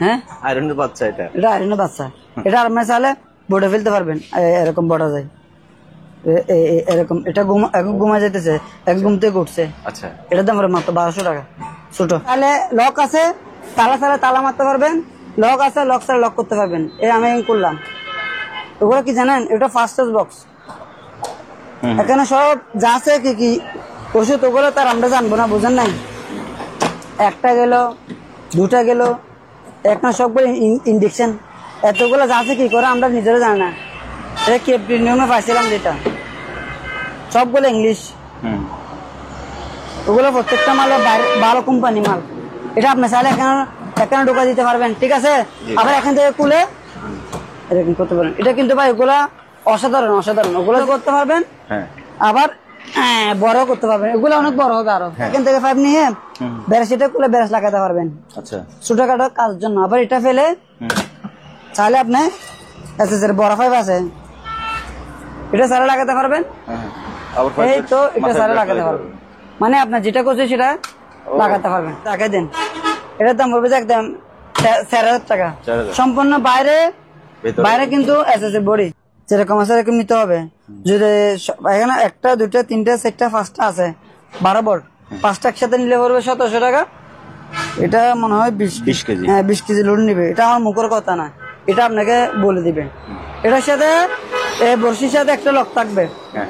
হ্যাঁ আয়রনের বাচ্চা, এটা আয়রনের বাচ্চা। এটা আপনি চাইলে বোর্ডে ফেলতে পারবেন, এরকম বড় যায় এরকম। এটা ঘুমা যেতেছে, এক ঘুম থেকে উঠছে। আচ্ছা, এটার দাম মাত্র 1200 টাকা। ছোট তাহলে লক আছে, তালা ছাড়া তালা মারতে পারবেন, লক আছে লক ছাড়া লক করতে পারবেন। এই আমি করলাম। ওগুলো কি জানেন, এটা ফার্স্ট বক্স। এখানে সব যা আছে কি কি ওষুধ, ওগুলো তার আমরা জানবো না, বুঝেন নাই? একটা গেল, দুটা গেল, একটা সবগুলো ইনজেকশন, এতগুলো যা আছে কি করে আমরা নিজেরা জানি না। এটা কেপ প্রিমিয়ামে পাইছিলাম যেটা, সবগুলো ইংলিশ। ওগুলো প্রত্যেকটা মাল ভালো কোম্পানি মাল। এটা আপনি চাইলে এখানে ঢোকা দিতে পারবেন, ঠিক আছে? আবার এখান থেকে খুলে এরকম করতে পারেন। এটা কিন্তু ভাই ওগুলা অসাধারণ অসাধারণ, ওগুলো করতে পারবেন। আবার বড় করতে পারবেন, এগুলো অনেক বড় হবে আরো। এখান থেকে পাইপ নিয়ে ব্যারেস, এটা খুলে ব্যারেস লাগাতে পারবেন ছোটখাটো কাজের জন্য। আবার এটা ফেলে চাইলে আপনি বড় পাইপ আছে, এটা সারা লাগাতে পারবেন। এই তো এটা সারা লাগাতে পারবেন, মানে আপনার যেটা করছে সেটা লাগাতে পারবেন। টাকা দেন, এটার দাম পড়বে একদম 4000 টাকা সম্পূর্ণ। বাইরে কিন্তু এসএসএর বডি যেরকম আছে এরকম নিতে হবে। যদি এখানে একটা দুইটা তিনটা চারটা পাঁচটা আছে 12 বট, পাঁচটা একসাথে নিলে পড়বে 1700 টাকা। এটা মনে হয় 20 কেজি। হ্যাঁ 20 কেজি লোড নিবে। এটা আমার মুখের কথা না, এটা আপনাকে বলে দিবে। এটার সাথে বর্ষির সাথে একটা লক থাকবে,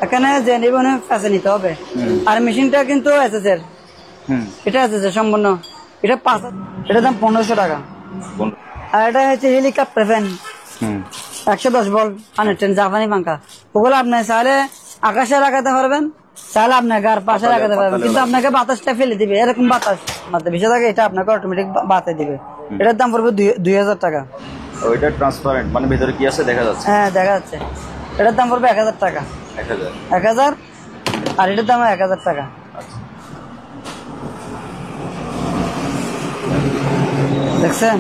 এখানে যে নিবে ফেসে নিতে হবে। আর মেশিনটা কিন্তু এসএসএর, এটা এসএসএর সম্পূর্ণ। এটা এটার দাম 1500 টাকা। আর এটা হচ্ছে হেলিকপ্টার ফ্যান 110 ভোল্ট 110 জাপানি পাঙ্খা। ওগুলো আপনি চাইলে আকাশে লাগাতে পারবেন, চাইলে আপনার গার পাশে লাগাতে পারবেন, কিন্তু আপনাকে বাতাসটা ফেলে দিবে, এরকম বাতাস মারতে বিষয় থাকে। এটা আপনাকে অটোমেটিক বাতাস দিবে। এটার দাম পড়বে 2000 টাকা। ওইটা ট্রান্সপারেন্ট, মানে ভিতরে কি আছে দেখা যাচ্ছে? হ্যাঁ দেখা যাচ্ছে। এটার দাম পড়বে 1000 টাকা। 1000 আর এটার দাম 1000 টাকা। দেখছেন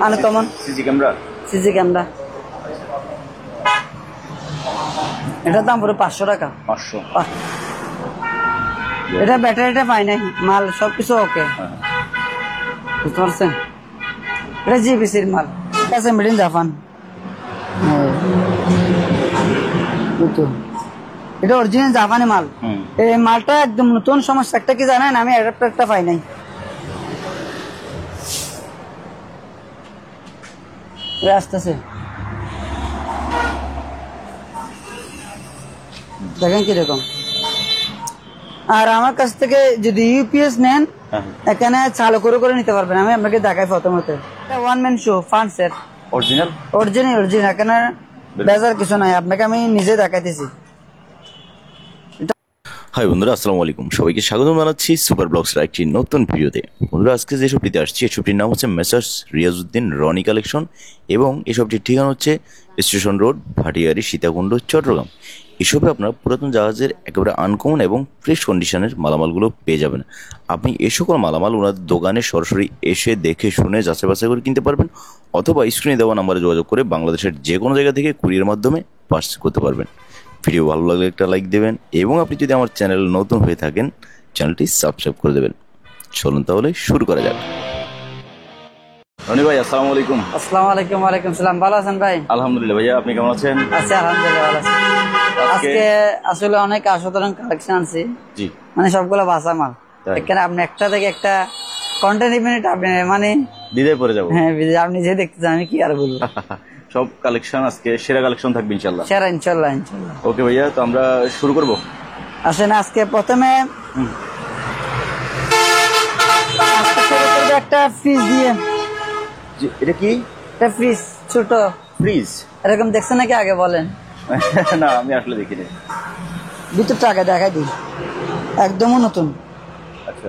আনকমন সিসি ক্যামেরা। এটার দাম পুরো 500 টাকা। 500। এটা ব্যাটারিটা পাই নাই, মাল সবকিছু ওকে, বুঝতে পারছেন? এটা জিবিসির মাল, আছে মেড ইন জাপান। এটা অরিজিনাল জাপানি মাল। এই মালটা একদম নতুন। সমস্যা একটা কি জানেন, আমি অ্যাডাপ্টারটা পাই নাই। আসতেছে, দেখেন কিরকম। আর আমার কাছ থেকে যদি ইউপিএস নেন, এখানে চালু করে নিতে পারবেন। আমি আপনাকে দেখাই প্রথমত। ওয়ান ম্যান শো ফান্ডসের অরিজিনাল। এখানে বেজার কিছু নাই, আপনাকে আমি নিজে দেখাইতেছি। হাই বন্ধুরা, আসসালামু আলাইকুম। সবাইকে স্বাগত জানাচ্ছি সুপার ব্লগসের একটি নতুন ভিডিওতে। বন্ধুরা, আজকে যে শপটিতে আসছি এই শপটির নাম হচ্ছে মেসার্স রিয়াজউদ্দিন রনি কালেকশন, এবং এই শপটির ঠিকানা হচ্ছে স্টেশন রোড, ভাটিয়ারি, সীতাকুণ্ড, চট্টগ্রাম। এই শপে আপনার পুরাতন জাহাজের একেবারে আনকমন এবং ফ্রেশ কন্ডিশনের মালামালগুলো পেয়ে যাবেন। আপনি এই সকল মালামাল ওনাদের দোকানে সরাসরি এসে দেখে শুনে যাচাই বাছাই করে কিনতে পারবেন, অথবা স্ক্রিনে দেওয়া নাম্বারে যোগাযোগ করে বাংলাদেশের যে কোনো জায়গা থেকে কুরিয়ার মাধ্যমে পার্সেল করতে পারবেন। ভিডিও ভালো লাগলে একটা লাইক দেবেন, এবং আপনি যদি আমার চ্যানেল নতুন হয়ে থাকেন চ্যানেলটি সাবস্ক্রাইব করে দেবেন। চলুন তাহলে শুরু করা যাক। রনি ভাই, আসসালামু আলাইকুম। আসসালামু আলাইকুম। ওয়ালাইকুম সালাম। ভালো আছেন ভাই? আলহামদুলিল্লাহ। ভাইয়া আপনি কেমন আছেন? আছি আলহামদুলিল্লাহ, ভালো আছি। আজকে আসলে অনেক অসাধারণ কালেকশন আনছি, মানে সবগুলো বাসা মাল। এখানে আপনি একটা থেকে একটা কন্টেন্ট ইভেন্ট আপনি মানে বিদায় পড়ে যাবো। হ্যাঁ, আপনি যে দেখতে চান, আমি কি আর বলবো। সব কালেকশন আজকে সেরা কালেকশন থাকবে ইনশাআল্লাহ। সেরা ইনশাআল্লাহ। ওকে ভাইয়া, তো আমরা শুরু করব। আসেন, আজকে প্রথমে একটা ফ্রিজ দিয়ে। এটা কি? একটা ফ্রিজ, ছোট ফ্রিজ। এরকম দেখছেন নাকি আগে বলেন? না, আমি আসলে দেখিনি। ভিতরটা আগে দেখাই দিই, একদমই নতুন। আচ্ছা,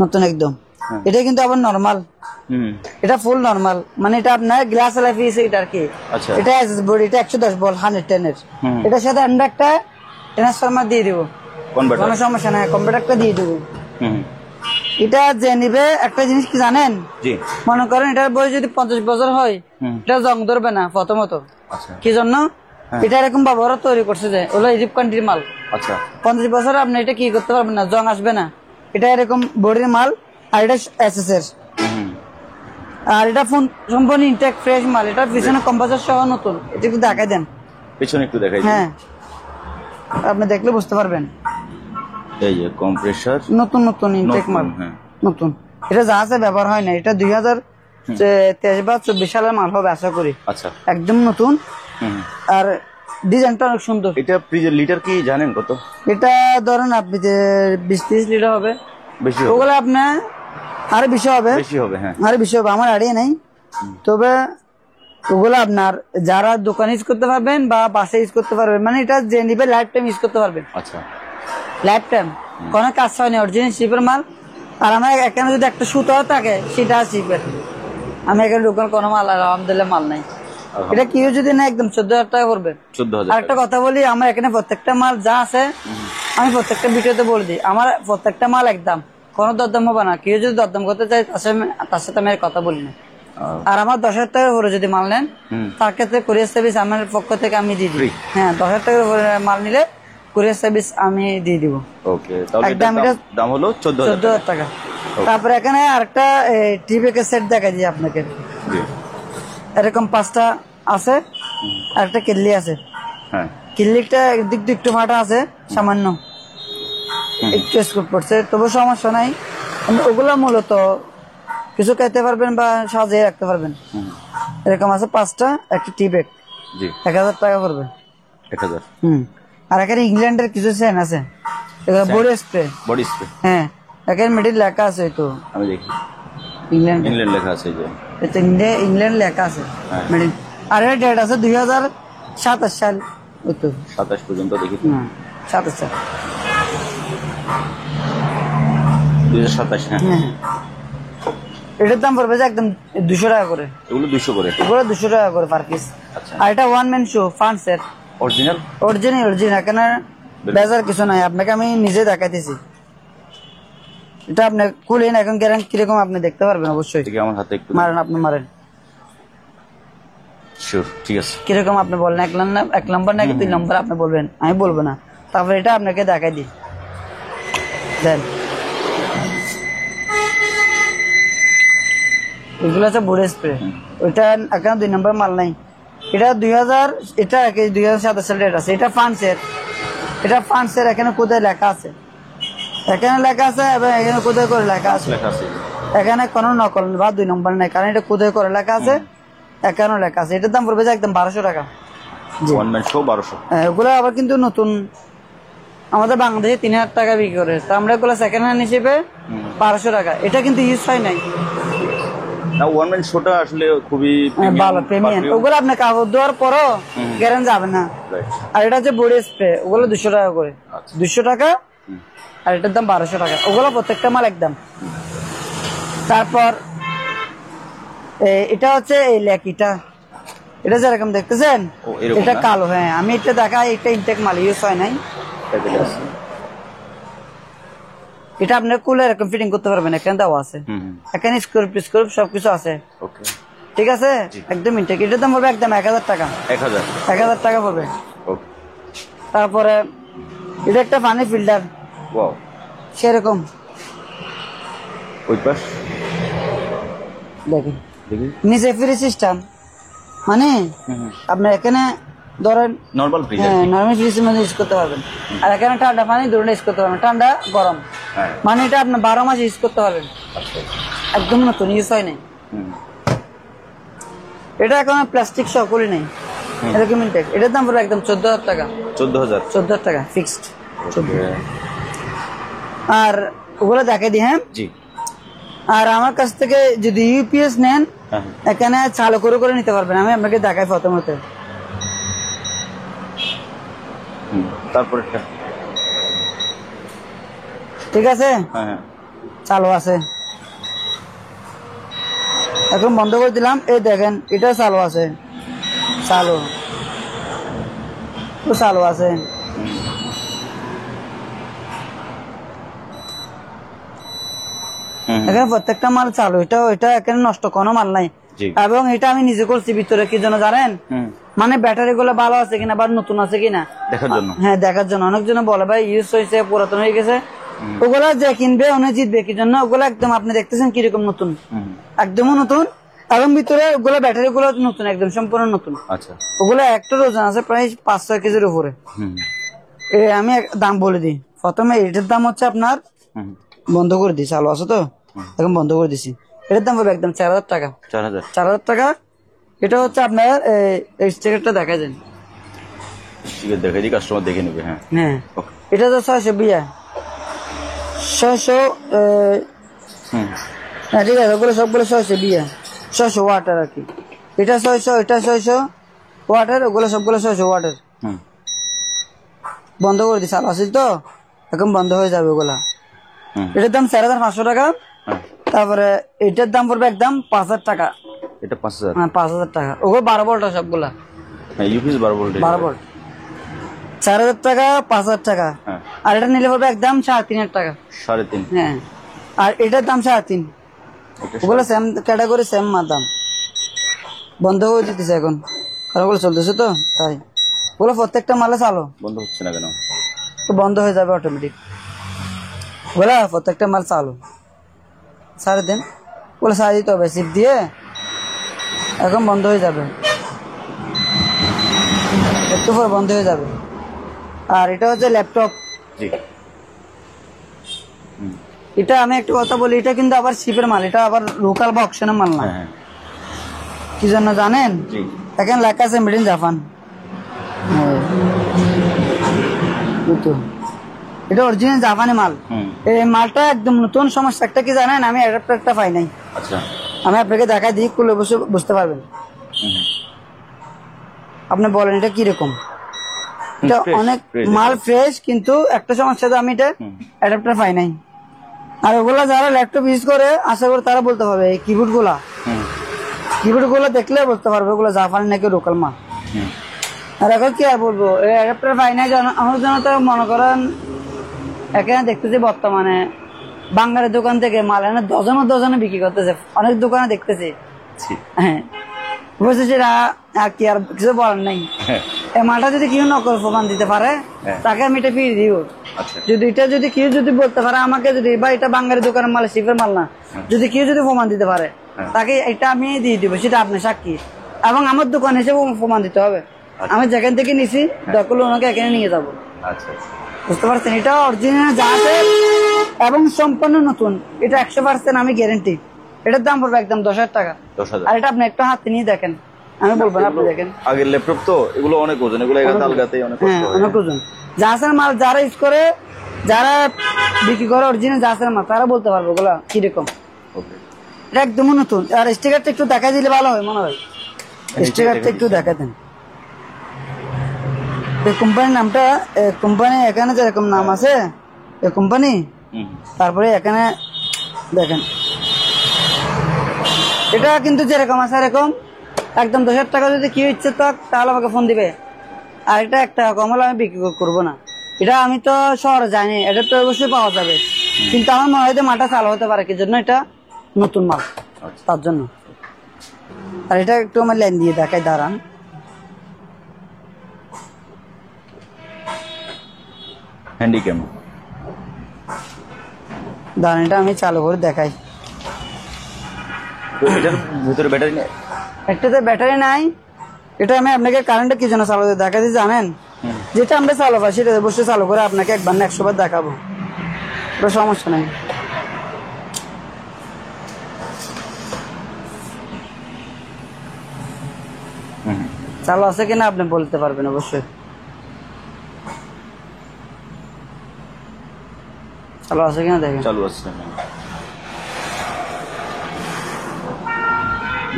নতুন একদম। এটা কিন্তু আবার নরমাল, এটা ফুল নরমাল, মানে এটা আপনার গ্লাস লাইফ আছে এটা আর কি। এটা বডি, এটা 110 ভোল্ট 110 এর। এটার সাথে আমরা একটা ট্রান্সফরমার দিয়ে দিব, কোনো সমস্যা নাই, কম্পিউটারটা দিয়ে দিব। এটা যে নিবে, একটা জিনিস কি জানেন, মনে করেন এটার বয়স যদি 50 বছর হয়, এটা জং ধরবে না প্রথমত। কি জন্য? এটা এরকম ব্যবহার তৈরি করছে যে ওগুলো ইজিপ্ট কান্ট্রির মাল। 50 বছর আপনি এটা কি করতে পারবেন না, জং আসবে না। এটা এরকম বডির মাল, আর এটা এসএস এর। আর এটা ফোন সম্পূর্ণ ইনটেক ফ্রেশ মাল, এটা পিছনে কম্পাসার সহ নতুন। এটা একটু দেখাই দেন। পেছনে একটু দেখাই দিন। হ্যাঁ, আপনি দেখলে বুঝতে পারবেন। এই যে কম্প্রেসার নতুন নতুন ইনটেক মাল, হ্যাঁ। নতুন। এটা যা আছে ব্যবহার হয় না, এটা 2023 বা 24 সালের মাল হবে আশা করি। আচ্ছা। একদম নতুন। আর ডিজাইনটা অনেক সুন্দর। এটা ফ্রিজের লিটার কি জানেন কত? এটা ধরেন আপনি যে 20-30 লিটার হবে। বেশি হবে? ওগুলো আপনার আরো বেশি হবে। বেশি হবে, হ্যাঁ। আরো বেশি হবে, আমার আইডিয়া নাই। তবে ওগুলো আপনার যারা দোকানে ইউজ করতে পারবেন বা বাসে ইউজ করতে পারবেন, মানে এটা যে নিবে লাইফ টাইম ইউজ করতে পারবেন। আচ্ছা। লাইফ টাইম কোনো কাজ হয়নি, অরিজিনাল শিপের মাল। আর আমার এখানে যদি একটা সুতাও থাকে সেটা শিপের। আমি এখানে দোকান কোনো মাল আলহামদুলিল্লাহ মাল নাই। এটা কেউ যদি না একদম 14,000 টাকা করবে। 14,000। আর একটা কথা বলি, আমার এখানে প্রত্যেকটা মাল যা আছে আমি প্রত্যেকটা ভিডিওতে বলে দিই, আমার প্রত্যেকটা মাল একদম, কোনো দরদাম হবে না। কেউ যদি দরদাম করতে চায় তার সাথে আমি আর কথা বলি না। আর আমার 10,000 টাকার উপরে যদি মাল নেন, তার ক্ষেত্রে কুরিয়ার সার্ভিস আমার পক্ষ থেকে আমি দিয়ে দিই। হ্যাঁ, 10,000 টাকার উপরে মাল নিলে কুরিয়ার সার্ভিস আমি দিয়ে দিব। ওকে, তাহলে একদম এটার এটা দাম হলো 14,000 টাকা। তারপরে এখানে আরেকটা টিভিকে সেট দেখা দিই আপনাকে। জি। এরকম 5টা আছে, আর একটা কিল্লি আছে। হ্যাঁ। কিল্লিটা একদিক দিয়ে একটু ফাটা আছে সামান্য, একটু স্কুপ পড়ছে, তবু সমস্যা নাই। ওগুলা মূলত কিছু খাইতে পারবেন বা সাজিয়ে রাখতে পারবেন। এরকম আছে 5টা, একটা টি ব্যাগ। জি। 1,000 টাকা করবে। 1,000। আর এখানে ইংল্যান্ডের কিছু সেন আছে, বডি স্প্রে। Body spray. হ্যাঁ, এখানে মিডিল লেখা আছে, তো আমি দেখি ইংল্যান্ড ইংল্যান্ড লেখা আছে এই যে। এটা ইংল্যান্ড লেখা আছে হ্যাঁ। মিডিল। আর এর ডেট আছে 2027 সাল, ওই তো 27 পর্যন্ত দেখি। 27 সাল। 2027। হ্যাঁ। হ্যাঁ, এটার দাম পড়বে যে একদম 200 টাকা করে। এগুলো 200 করে। এগুলো 200 টাকা করে পার পিস। আচ্ছা। আর এটা one man show fun set, original. Original এখানে বেজার কিছু নাই, আপনাকে আমি নিজে দেখাইতেছি। এটা আপনি খুলেন, এখন কিরকম আপনি দেখতে পারবেন অবশ্যই। ঠিক, আমার হাতে একটু মারেন, আপনি মারেন শিওর। ঠিক আছে। কিরকম আপনি বলেন, 1 নম্বর নাকি 2 নম্বর আপনি বলবেন, আমি বলবো না। তারপরে এটা আপনাকে দেখাই দিই, দেন। এগুলো হচ্ছে বডি স্প্রে, ওইটা এখন 2 নম্বর মাল নাই। এটা 2027 সাল ডেট আছে। এটা ফান্সের, এটা ফান্সের। এখানে কোথায় লেখা আছে, এখানে লেখা আছে, এবং এখানে কোথায় করে লেখা আছে। লেখা আছে। এখানে কোনো নকল বা 2 নম্বর নাই, কারণ এটা কোথায় করে লেখা আছে, এখানেও লেখা আছে। এটার দাম পড়বে যে একদম 1200 টাকা। One man show 1200। ওগুলো আবার কিন্তু নতুন আমাদের বাংলাদেশে 3,000 টাকা বিক্রি করে, তো আমরা এগুলো সেকেন্ড হ্যান্ড হিসেবে 1200 টাকা। এটা কিন্তু ইউজ হয় নাই। না, ওয়ান ম্যান শোটা আসলে খুবই ভালো প্রিমিয়াম। ওগুলো আপনি কাগজ দেওয়ার পরও গ্যারেন্টি যাবে না। আর এটা হচ্ছে বডি স্প্রে, ওগুলো 200 টাকা করে। 200 টাকা। আর এটার দাম 1200 টাকা। ওগুলো প্রত্যেকটা মাল একদম। তারপর এটা হচ্ছে এই লেকিটা, এটা যেরকম দেখতেছেন, এটা কালো। হ্যাঁ, আমি এটা দেখাই, এটা ইনটেক মাল, ইউজ হয় নাই। এটা আপনার কুলে এরকম ফিটিং করতে পারবেন, এখানে দেওয়া আছে। এখানে স্ক্রুপ সবকিছু আছে। ঠিক আছে, একদম ইনটেক। এটার দাম পড়বে একদম 1,000 টাকা। 1,000 টাকা পড়বে। তারপরে এটা একটা পানি ফিল্টার, সেরকম দেখেন, নিচে ফ্রি সিস্টেম। মানে আপনার এখানে ধরেন নরমাল ফ্রিজ, নরমাল ফ্রিজের মধ্যে ইউজ করতে পারবেন। আর এখানে ঠান্ডা পানি দুটো ইউজ করতে পারবেন, ঠান্ডা গরম। মানে এটা আপনার 12 মাস ইউজ করতে পারবেন। একদম নতুন, ইউজ হয় নাই। এটা এখন প্লাস্টিক সহ করি নাই, এরকম ইনটেক। এটার দাম পড়বে একদম 14,000 টাকা। 14,000 টাকা ফিক্সড। আর ওগুলো দেখে দিই। হ্যাঁ জি। আর আমার কাছ থেকে যদি ইউপিএস নেন, এখানে চালু করে করে নিতে পারবেন। আমি আপনাকে দেখাই প্রথমত। তারপর ঠিক আছে, চালু আছে। এখন বন্ধ করে দিলাম। এই দেখেন, এটা চালু আছে, চালু আছে। এখানে প্রত্যেকটা মাল চালু। এটা এখানে নষ্ট কোনো মাল নাই। এবং এটা আমি নিজে করছি ভিতরে, কি জন্য জানেন? মানে ব্যাটারি গুলো ভালো আছে কিনা বা নতুন আছে কিনা দেখার জন্য। হ্যাঁ, দেখার জন্য। অনেকজন বলে ভাই ইউজ হয়েছে, পুরাতন হয়ে গেছে, ওগুলা যে কিনবে উনি জিতবে কি জন্য, ওগুলা একদম আপনি দেখতেছেন কিরকম নতুন, একদমই নতুন, এবং ভিতরে ওগুলা ব্যাটারি গুলো নতুন, একদম সম্পূর্ণ নতুন। আচ্ছা ওগুলা একটা ওজন আছে প্রায় 5-6 কেজির উপরে। আমি দাম বলে দিই, প্রথমে এটার দাম হচ্ছে আপনার, বন্ধ করে দিই, চালু আছে তো এখন বন্ধ করে দিছি, এটার দাম হবে একদম 4000 টাকা। 4000 টাকা। এটা হচ্ছে আপনার এই স্টিকারটা দেখা যায়, দেখাই দিই, কাস্টমার দেখে নেবে। হ্যাঁ হ্যাঁ, এটা তো 600 হ্যাঁ ঠিক আছে, ওগুলো সবগুলো 600 ওয়াটার আর কি। এটা 600, এটা 600 ওয়াটার, ওগুলো সবগুলো 600 ওয়াটার। বন্ধ করে দিই, চালু আছে তো এখন বন্ধ হয়ে যাবে ওগুলা। এটার দাম 4500 টাকা। তারপরে এটার দাম পড়বে একদম 5000 টাকা। এটা 5000? হ্যাঁ 5000 টাকা। ওগুলো 12 ভোল্ট সবগুলা, ইউপিএস 12 ভোল্ট। 12 ভোল্ট। 4000 টাকা, 5000 টাকা। আর এটা নিলে পড়বে একদম 3500 টাকা। 3.5? হ্যাঁ, আর এটার দাম 3.5। ওগুলো সেম ক্যাটাগরি, সেম দাম। বন্ধ হয়ে দিতেছে এখন, কারণ ওগুলো চলতেছে তো তাই। ওগুলো প্রত্যেকটা মালে চালো, বন্ধ হচ্ছে না কেন? তো বন্ধ হয়ে যাবে অটোমেটিক। ওগুলা প্রত্যেকটা মাল চালু, সারে দেন, ওগুলো সারে দিতে হবে সিপ দিয়ে, এখন বন্ধ হয়ে যাবে, একটু পরে বন্ধ হয়ে যাবে। আর এটা হচ্ছে ল্যাপটপ। এটা আমি একটু কথা বলি, এটা কিন্তু আবার শিপের মাল, এটা আবার লোকাল বা অকশনের মাল না। কি জন্য জানেন? এখানে লেখা আছে মেড ইন জাপান। এটা অরিজিনাল জাপানি মাল। এই মালটা একদম নতুন। সমস্যা একটা কি জানেন, আমি অ্যাডাপ্টারটা পাই নাই। আমি আপনাকে দেখাই দিই, খুলে বসে বুঝতে পারবেন। আপনি বলেন এটা কিরকম। এটা অনেক মাল ফ্রেশ, কিন্তু একটা সমস্যা, আমি এটা অ্যাডাপ্টার পাই নাই। আর ওগুলা যারা ল্যাপটপ ইউজ করে আশা করি তারা বলতে পারবে, এই কিবোর্ড গুলা দেখলে বলতে পারবে ওগুলো জাপানি নাকি লোকাল মাল। আর এখন কি আর বলবো, অ্যাডাপ্টার পাই নাই। আমার জন্য তো মনে করেন এখানে দেখতেছি বর্তমানে বাঙালি দোকান থেকে মাল এনে ডজনে বিক্রি করতেছে, অনেক দোকানে দেখতেছি। হ্যাঁ বুঝছি, সেটা আর কি আর কিছু বলার নাই। এই মালটা যদি কেউ নকল প্রমাণ দিতে পারে তাকে আমি এটা ফিরিয়ে দিব। যদি এটা যদি কেউ যদি বলতে পারে আমাকে, যদি বা এটা বাঙালি দোকানের মাল, শিপের মাল না, যদি কেউ যদি প্রমাণ দিতে পারে তাকে এটা আমি দিয়ে দিব, সেটা আপনি সাক্ষী। এবং আমার দোকান হিসেবে প্রমাণ দিতে হবে, আমি যেখান থেকে নিছি দরকার ওনাকে এখানে নিয়ে যাবো। বুঝতে পারছেন? এটা অরিজিনাল যা আছে এবং সম্পূর্ণ নতুন, এটা 100% আমি গ্যারেন্টি। এটার দাম পড়বে একদম 10,000 টাকা। আর এটা আপনি একটু হাতে নিয়ে দেখেন, আমি বলবো না, আপনি দেখেন। আগের ল্যাপটপ তো, এগুলো অনেক ওজন, এগুলো আলগাতে অনেক কষ্ট হয়। অনেক ওজন। জাহাজের মাল যারা ইউজ করে, যারা বিক্রি করে অরিজিনাল জাহাজের মাল, তারা বলতে পারবে ওগুলা কিরকম। এটা একদম নতুন। আর স্টিকারটা একটু দেখা দিলে ভালো হয় মনে হয়, স্টিকারটা একটু দেখা দেন। এই কোম্পানির নামটা, কোম্পানি এখানে যেরকম নাম আছে এই কোম্পানি, তারপরে এখানে দেখেন এটা কিন্তু যেরকম আছে এরকম একদম 10,000 টাকা। যদি কেউ ইচ্ছে তাহলে আমাকে ফোন দিবে। আর এটা 1 টাকা কম হলে আমি বিক্রি করবো না। এটা আমি তো শহরে যাইনি, এটা তো অবশ্যই পাওয়া যাবে, কিন্তু আমার মনে হয় মালটা চালু হতে পারে, কি জন্য এটা নতুন মাল, তার জন্য। আর এটা একটু আমার লাইন দিয়ে দেখাই, দাঁড়ান। হ্যান্ডিক্যাম দাঁড়ান, এটা আমি চালু করে দেখাই। এটার ভিতরে ব্যাটারি নেই? একটাতে ব্যাটারি নাই। এটা আমি আপনাকে কারেন্টে কি জন্য চালু দেখাতে জানেন, যেটা আমরা চালু পাই সেটা বসে চালু করে আপনাকে একবার না 100 বার দেখাবো, কোনো সমস্যা নাই। চালু আছে কিনা আপনি বলতে পারবেন অবশ্যই। চালু আছে কিনা দেখেন। চালু আছে।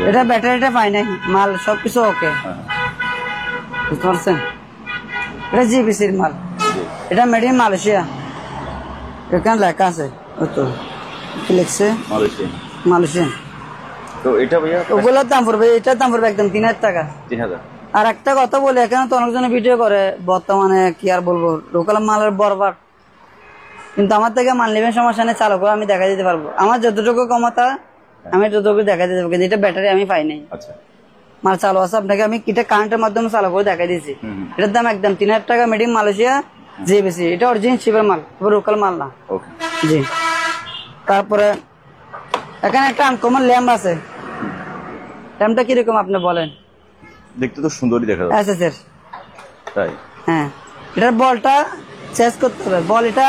এটা ব্যাটারিটা পাই নাই, মাল সবকিছু ওকে, বুঝতে পারছেন? এটা জিবিসির মাল, এটা মেড ইন মালয়েশিয়া। এখানে লেখা আছে, ওই তো কি লিখছে, মালয়েশিয়ান। তো এটা ভাইয়া ওগুলোর দাম পড়বে, এটার দাম পড়বে একদম 3,000 টাকা। 3,000। আর একটা কথা বলি, এখানে তো অনেকজনে ভিডিও করে বর্তমানে, কি আর বলবো, লোকাল মালের বরবাদ। কিন্তু আমার থেকে মাল নেবেন, সমস্যা নেই, চালু করে আমি দেখা দিতে পারবো। আমার যতটুকু ক্ষমতা আমি যতটুকু দেখা দিতে পারবো, কিন্তু এটা ব্যাটারি আমি পাই নাই। মাল চালু আছে, আপনাকে আমি এটা কারেন্টের মাধ্যমে চালু করে দেখা দিয়েছি। এটার দাম একদম 3,000 টাকা, মেড ইন মালয়েশিয়া। জি বেশি, এটা অরিজিনাল শিপের মাল, লোকাল মাল না। ওকে। জি। তারপরে এখানে একটা আনকমন ল্যাম্প আছে, ল্যাম্পটা কিরকম আপনি বলেন? দেখতে তো সুন্দরই দেখা যাচ্ছে। এসএস এর। তাই? হ্যাঁ, এটার বলটা চেঞ্জ করতে হবে। বল এটা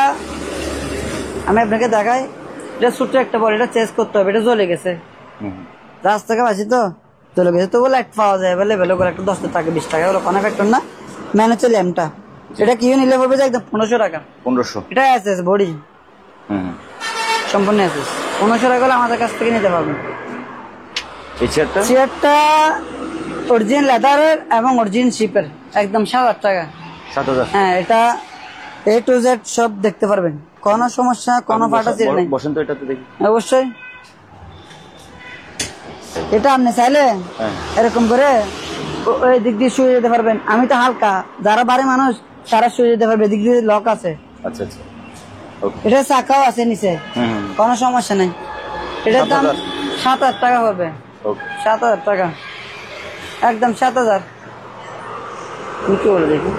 আমি আপনাকে দেখাই, এটা ছোট্ট একটা বল, এটা চেঞ্জ করতে হবে। এটা জ্বলে গেছে, হুম। রাস্তা থেকে বাসি তো চলে গেছে, তবু লাইট পাওয়া যায় অ্যাভেলেবেল, ওগুলো একটা 10 টাকা 20 টাকা, ওগুলো কোনো ফ্যাক্টর না। মেন হচ্ছে ল্যাম্পটা, এটা কি নিলে পড়বে যে একদম 1500 টাকা। 1500? এটা এসএস বডি, হুম। সম্পূর্ণ এসএস। 1500 টাকা হলে আমাদের কাছ থেকে নিতে পারবেন। এই চেয়ারটা? চেয়ারটা অরিজিনাল লেদারের এবং অরিজিনাল শিপের, একদম 7000 টাকা। 7000? হ্যাঁ, এটা A to Z সব দেখতে পারবেন, কোনো সমস্যা কোনো ফাটা চির নেই। বসেন তো এটাতে দেখি। অবশ্যই। এটা আপনি চাইলে হ্যাঁ। এরকম করে ওই দিক দিয়ে শুয়ে যেতে পারবেন। আমি তো হালকা, যারা ভারী মানুষ তারা শুয়ে যেতে পারবে, এদিক দিয়ে লক আছে। আচ্ছা আচ্ছা, ওকে। এটা চাকাও আছে নিচে, হুম। কোনো সমস্যা নেই। এটার দাম 7000 টাকা হবে। ওকে। 7000 টাকা, একদম 7000। কি বলে দেখি,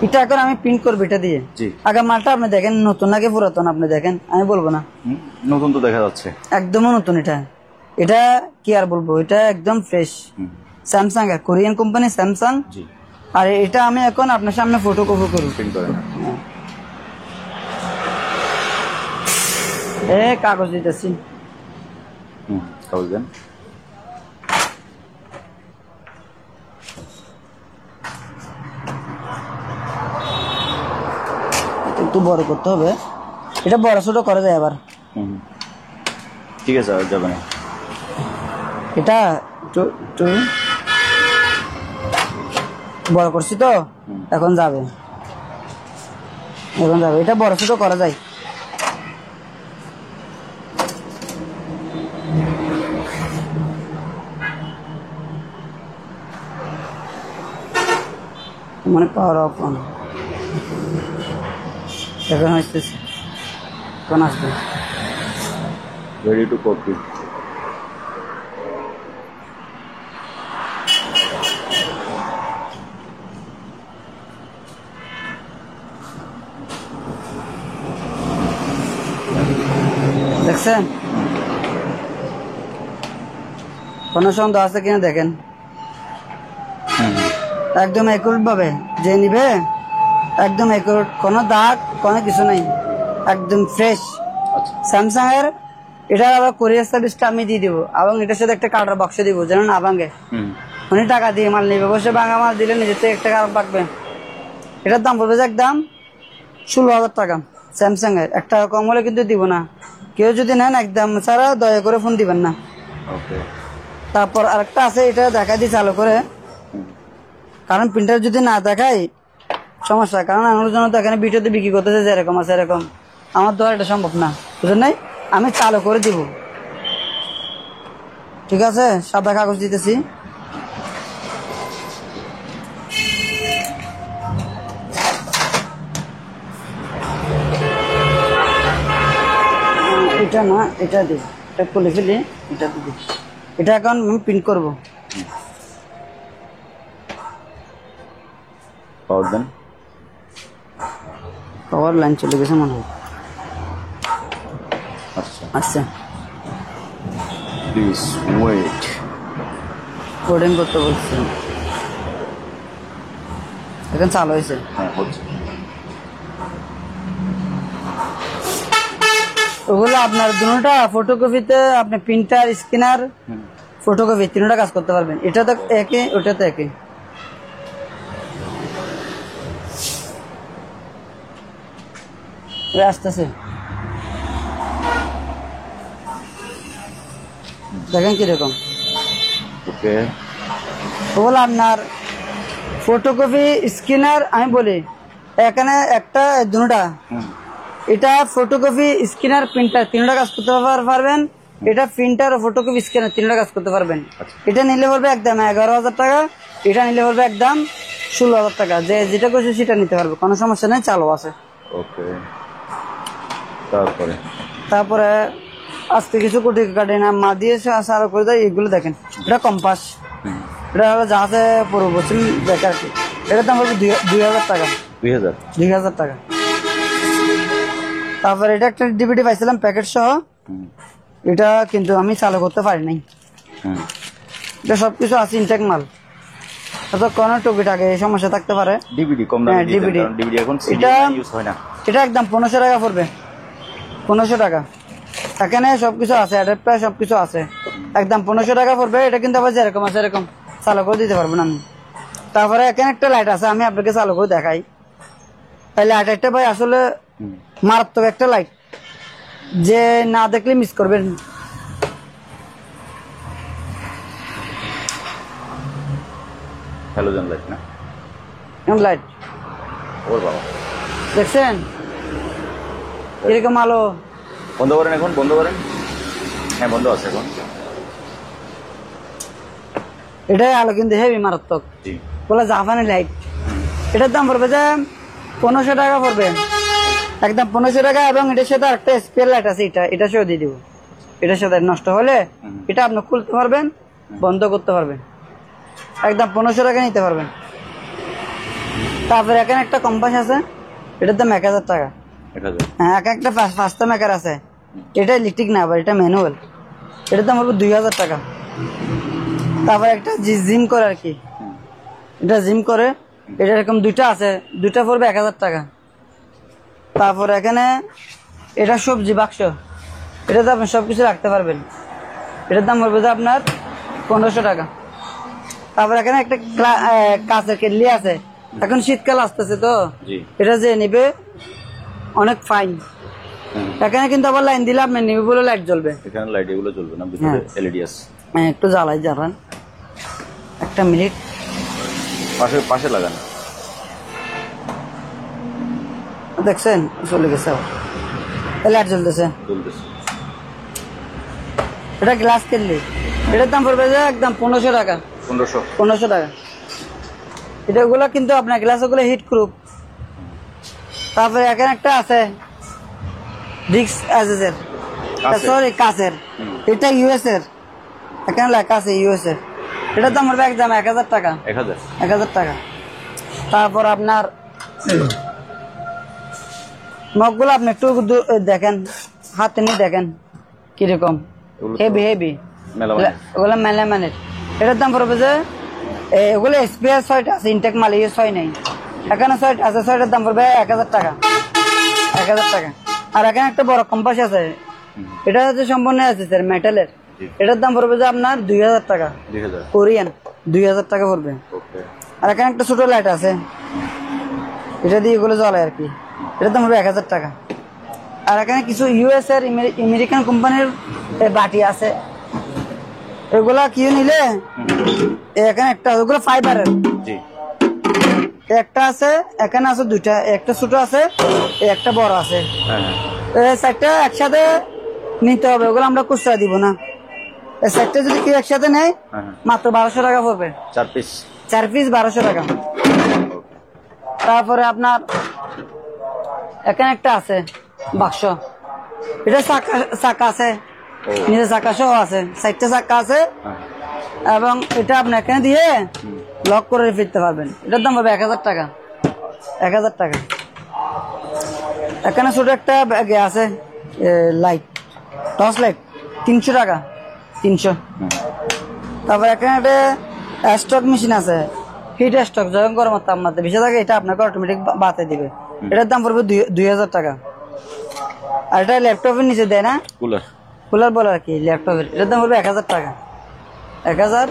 এটা এখন আমি প্রিন্ট করবো এটা দিয়ে। জি। আগে মালটা আপনি দেখেন নতুন নাকি পুরাতন, আপনি দেখেন, আমি বলবো না। হুম, নতুন তো দেখা যাচ্ছে। একদমই নতুন। এটা এটা কি আর বলবো, এটা একদম ফ্রেশ। হুম। স্যামসাং এর, কোরিয়ান কোম্পানি স্যামসাং। জি। আর এটা আমি এখন আপনার সামনে ফটো কপি করব। প্রিন্ট করেন? কাগজ দিতেছি। হুম, কাগজ দেন। একটু বড় করতে হবে, এটা বড় ছোট করা যায় আবার। হুম, ঠিক আছে, আর যাবে না। এটা একটু একটু বড় করছি তো, এখন যাবে, এখন যাবে। এটা বড় ছোট করা যায়। মানে পাওয়ার অফ অন, এখন আসতেছে, এখন আসবে। Ready to copy. দেখছেন কোনো সন্দেহ আছে কিনা দেখেন। একদম একুরেট ভাবে যে নিবে, একদম একুরেট, কোনো দাগ কোনো কিছু নেই, একদম ফ্রেশ। আচ্ছা। স্যামসাং এর। এটা আবার কোরিয়ার সার্ভিসটা আমি দিয়ে দিব, এবং এটার সাথে একটা কার্ডের বাক্স দিব, যেন না ভাঙে। হুম। উনি টাকা দিয়ে মাল নিবে, বসে ভাঙা মাল দিলে নিজের থেকে একটা কার্ড পাকবে। এটার দাম পড়বে যে একদম 16000 টাকা। স্যামসাং এর, একটা কম হলে কিন্তু দিব না। কেউ যদি নেন একদম ছাড়া দয়া করে ফোন দিবেন না। ওকে। তারপর আরেকটা আছে, এটা দেখাই দিই চালু করে, কারণ প্রিন্টার যদি না দেখাই সমস্যা। কারণ আমার জন্য তো এখানে ভিডিওতে বিক্রি করতেছে যে এরকম আছে এরকম, আমার দ্বারা এটা সম্ভব না, বুঝলেন নাই? আমি চালু করে দিব, ঠিক আছে? সাদা কাগজ দিতেছি। এটা না, এটা দিই, এটা খুলে ফেলি, এটা দিই। এটা এখন আমি প্রিন্ট করবো। পাওয়ার দেন। পাওয়ার লাইন চলে গেছে মনে হয়। আচ্ছা, আচ্ছা, প্লিজ ওয়েট। কোডিং করতে বলছি, এখন চালু হয়েছে। হ্যাঁ, হচ্ছে। ওগুলো আপনার দুটোটা ফটোকপিতে আপনি প্রিন্টার স্ক্যানার ফটোকপি তিনটা কাজ করতে পারবেন। এটা তো একই, ওটা তো একই। আসতেছে, দেখেন কিরকম। ওকে। ওগুলো আপনার ফটোকপি স্ক্যানার, আমি বলি এখানে একটা দুটা, এটা ফটোকপি স্ক্যানার প্রিন্টার তিনটা কাজ করতে পারবেন। এটা প্রিন্টার ও ফটোকপি স্ক্যানার তিনটা কাজ করতে পারবেন। এটা নিলে পড়বে একদম 11000 টাকা, এটা নিলে পড়বে একদম 16000 টাকা। যে যেটা করছে সেটা নিতে পারবে, কোনো সমস্যা নেই, চালু আছে। ওকে। তারপরে তারপরে আজকে কিছু কোটি কাটে না মা দিয়ে আরো করে দেয়। এগুলো দেখেন, এটা কম্পাস, এটা হলো জাহাজে পূর্ব পশ্চিম দেখে আর কি। এটার দাম পড়বে 2000 টাকা। 2000। 2000 টাকা। তারপর এটা একটা ডিভিডি পাইছিলাম প্যাকেট সহ, এটা কিন্তু আমি চালু করতে পারি নাই। এটা সবকিছু আছে ইনটেক মাল, কোনো টুকিটাকে এই সমস্যা থাকতে পারে। ডিভিডি কম দামে দিতেন, কারণ ডিভিডি এখন এটা ইউজ হয় না। এটা একদম 1500 টাকা পড়বে, 1500 টাকা। এখানে সবকিছু আছে, অ্যাডাপ্টার সবকিছু আছে, একদম 1500 টাকা পড়বে। এটা কিন্তু আবার যেরকম আছে এরকম চালু করে দিতে পারবেন আমি। তারপরে এখানে একটা লাইট আছে, আমি আপনাকে চালু করে দেখাই। এই লাইটটা ভাই আসলে মারাত্মক একটা লাইট, যে না দেখলে মিস করবেন। হ্যালোজেন লাইট না? লাইট ওর বাবা, দেখছেন এরকম আলো। বন্ধ করেন এখন, বন্ধ করেন। হ্যাঁ বন্ধ আছে এখন। এটাই আলো কিন্তু হেভি মারাত্মক, জি। বলে জাপানি লাইট। এটার দাম পড়বে যে 1500 টাকা পড়বে, একদম 1500 টাকা। এবং এটার সাথে একটা স্পেয়ার লাইট আছে, এটা সেও দিয়ে দিব। এটার সাথে নষ্ট হলে এটা আপনি খুলতে পারবেন, বন্ধ করতে পারবেন, একদম 1500 টাকা নিতে পারবেন। তারপরে এখানে একটা কম্পাস আছে, এটার দাম 1000 টাকা। 1000। হ্যাঁ, একটা পাঁচটা মেকার আছে, এটা ইলেকট্রিক না, আবার এটা ম্যানুয়াল। এটার দাম পড়বে 2000 টাকা। তারপর একটা জিম করে আর কি, এটা জিম করে, এটা এরকম দুইটা আছে, দুইটা পড়বে 1000 টাকা। তারপর এখানে এটা সবজি বাক্স, এটাতে আপনি সবকিছু রাখতে পারবেন, এটার দাম পড়বে যে আপনার 1500 টাকা। তারপর এখানে একটা কাঁচের কেটলি আছে, এখন শীতকাল আসতেছে তো, এটা যে নিবে অনেক ফাইন। এখানে কিন্তু আবার লাইন দিলে আপনি নিবে বলে লাইট জ্বলবে। এখানে লাইট এগুলো জ্বলবে না, ভিতরে এলইডি আছে। একটু জ্বালাই জ্বালান, একটা মিনিট। পাশে পাশে লাগান, দেখছেন চলে গেছে, লাইট জ্বলতেছে। জ্বলতেছে। এটা গ্লাস কিনলে এটার দাম পড়বে যে একদম 1500 টাকা। 1500 টাকা। এটাগুলো কিন্তু আপনার গ্লাস গুলো হিট প্রুফ। তারপরে এখানে একটা আছে ডিক্স অ্যাজেসের, সরি কাচের, এটা ইউএস এর, এখানে লেখা আছে ইউএস এর। এটার দাম পড়বে একদম 1000 টাকা। 1000 টাকা। তারপর আপনার মগগুলো আপনি একটু দেখেন, হাতে নিয়ে দেখেন কিরকম হেভি হেভি, ওগুলো মেলামানের। এটার দাম পড়বে যে এগুলো স্পেয়ার 6টা আছে, ইনটেক মাল ইউজ হয় নাই। এখানে 6টা আছে, 6টার দাম পড়বে 1000 টাকা। 1000 টাকা। আর এখানে একটা বড় কম্পাস আছে, এটা হচ্ছে সম্পূর্ণ আছে স্যার মেটালের, এটার দাম পড়বে যে আপনার 2000 টাকা। কোরিয়ান 2000 টাকা পড়বে। আর এখানে একটা ছোট লাইট আছে, এটা দিয়ে এগুলো জ্বলে আর কি, এটার দাম পড়বে 1000 টাকা। আর এখানে কিছু ইউএস এর আমেরিকান কোম্পানির বাটি আছে, এগুলা কি নিলে এখানে একটা, ওগুলো ফাইবারের, একটা আছে, এখানে আছে দুইটা, একটা ছোট আছে, একটা বড় আছে। চারটা একসাথে নিতে হবে, ওগুলো আমরা খুচরা দিব না। এই চারটা যদি কেউ একসাথে নেয় মাত্র 1200 টাকা পড়বে, 4 পিস 1200 টাকা। তারপরে আপনার এখানে একটা আছে বাক্স, এটা চাকা আছে, নিজে চাকা সহ আছে, 4টা চাকা আছে। এবং এটা আপনি এখানে দিয়ে লক করে ফিরতে পারবেন। এটার দাম হবে 1000 টাকা। 1000 টাকা। এখানে ছোট একটা ব্যাগে আছে লাইট, টর্চ লাইট, 300 টাকা। 300। তারপর এখানে একটা স্টক মেশিন আছে, হিট স্টক, যখন গরমের তাপমাত্রা বেশি থাকে এটা আপনাকে অটোমেটিক বাতে দিবে। এটার দাম পড়বে 2000 টাকা। আর এটা ল্যাপটপের নিচে দেয় না, কুলার বলে আর কি ল্যাপটপের, এটার দাম পড়বে 1000 টাকা। 1000।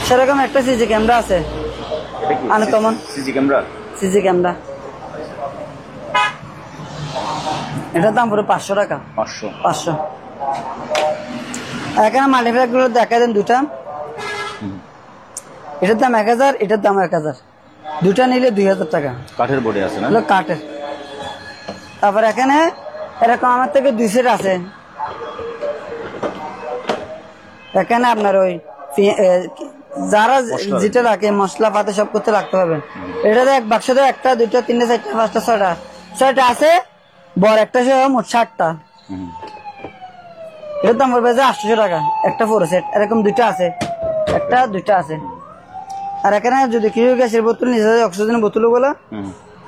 সেরকম একটা সিসি ক্যামেরা আছে, আনকমন সিসি ক্যামেরা, এটার দাম পড়বে 500 টাকা। 500। এখানে মাল্টিপ্যাক গুলো দেখা দেন দুটা, এটার দাম 1000, এটার দাম 1000, দুটা নিলে 2000 টাকা। কাঠের বডি আছে না? কাঠের। তারপর এখানে এরকম আমার থেকে 2 সেট আছে, এখানে আপনার ওই যারা যেটা রাখে মশলা পাতে সব করতে রাখতে পারবেন। এটাতে এক বাক্সতে 1টা 2টা 3টা 4টা 5টা 6টা আছে, বড় একটা সহ মোট 60টা। এটার দাম পড়বে যে 800 টাকা, একটা 4 সেট, এরকম 2টা আছে, 1টা 2টা আছে। আর এখানে যদি কেউ গ্যাসের বোতল নিতে চায়, অক্সিজেনের বোতল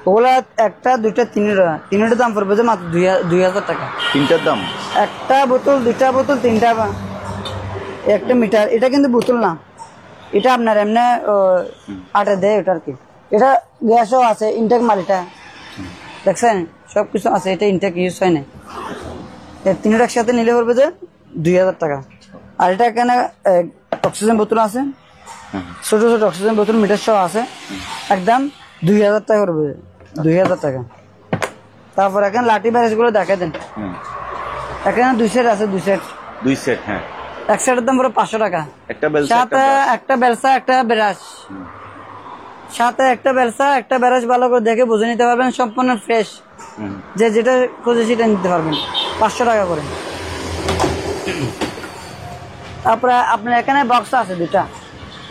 ওগুলা একটা, দুইটা, তিনটার দাম পড়বে যে মাত্র 2000 টাকা। তিনটার দাম? একটা বোতল, দুইটা বোতল, তিনটা একটা মিটার। এটা কিন্তু বোতল না, এটা আপনার এমনি আটা দেয় ওটা আর কি। এটা গ্যাসও আছে, ইনটেক মাল। এটা দেখছেন সবকিছু আছে, এটা ইনটেক ইউজ হয় না। তিনটা একসাথে নিলে পড়বে যে 2000 টাকা। আর এটা এখানে অক্সিজেন বোতল আছে, ছোট ছোট অক্সিজেন বোতল মিটার সহ আছে, একদম 2000 টাকা পড়বে, 2000 টাকা। তারপর এখানে লাঠি ব্যারেজ গুলো দেখা দেন, এখানে 2 সেট আছে, 2 সেট। হ্যাঁ, এক সেটের দাম পড়ে 500 টাকা। একটা বেলসা, সাথে একটা বেলসা, একটা ব্রাশ, সাথে একটা বেলসা, একটা ব্রাশ। ভালো করে দেখে বুঝে নিতে পারবেন, সম্পূর্ণ ফ্রেশ। যে যেটা খুঁজে সেটা নিতে পারবেন, 500 টাকা করে। তারপরে আপনার এখানে বক্স আছে 2টা।